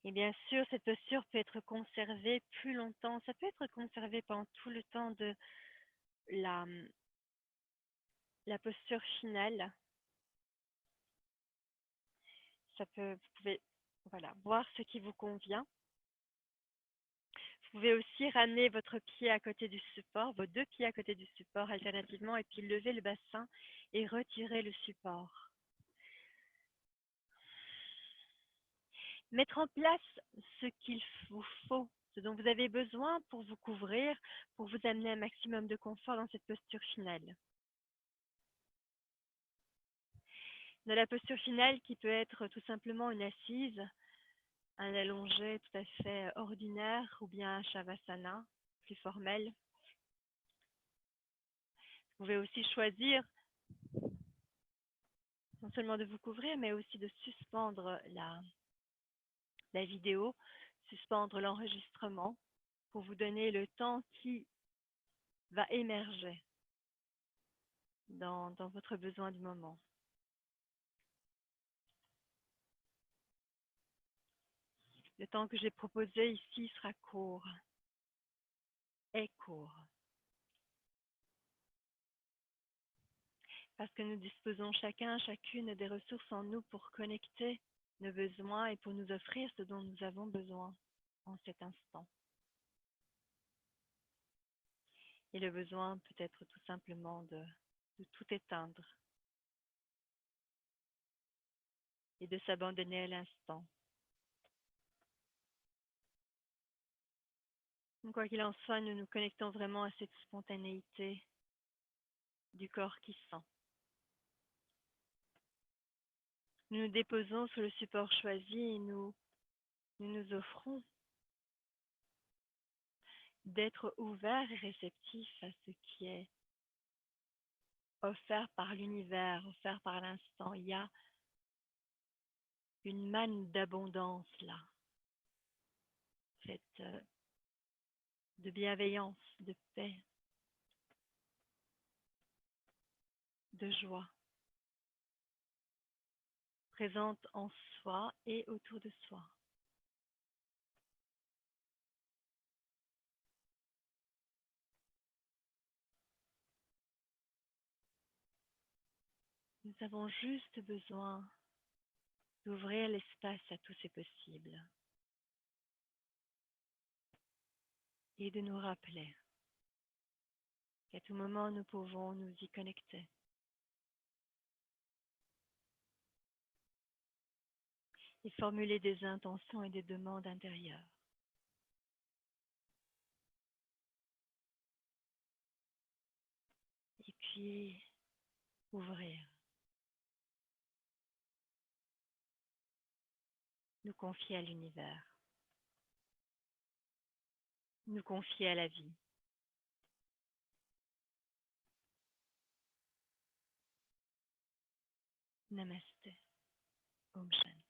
Et bien sûr, cette posture peut être conservée plus longtemps. Ça peut être conservé pendant tout le temps de la, la posture finale. Vous pouvez voir ce qui vous convient. Vous pouvez aussi ramener votre pied à côté du support, vos deux pieds à côté du support alternativement, et puis lever le bassin et retirer le support. Mettre en place ce qu'il vous faut, ce dont vous avez besoin pour vous couvrir, pour vous amener un maximum de confort dans cette posture finale. Dans la posture finale qui peut être tout simplement une assise, un allongé tout à fait ordinaire ou bien un shavasana plus formel. Vous pouvez aussi choisir non seulement de vous couvrir, mais aussi de suspendre la vidéo, suspendre l'enregistrement pour vous donner le temps qui va émerger dans votre besoin du moment. Le temps que j'ai proposé ici sera court, est court. Parce que nous disposons chacune des ressources en nous pour connecter nos besoins et pour nous offrir ce dont nous avons besoin en cet instant. Et le besoin peut être tout simplement de tout éteindre et de s'abandonner à l'instant. Quoi qu'il en soit, nous nous connectons vraiment à cette spontanéité du corps qui sent. Nous nous déposons sur le support choisi et nous nous offrons d'être ouvert et réceptif à ce qui est offert par l'univers, offert par l'instant. Il y a une manne d'abondance là, faite de bienveillance, de paix, de joie, présente en soi et autour de soi. Nous avons juste besoin d'ouvrir l'espace à tous ces possibles et de nous rappeler qu'à tout moment nous pouvons nous y connecter et formuler des intentions et des demandes intérieures. Et puis ouvrir, nous confier à l'univers, nous confier à la vie. Namasté. Om Shanti.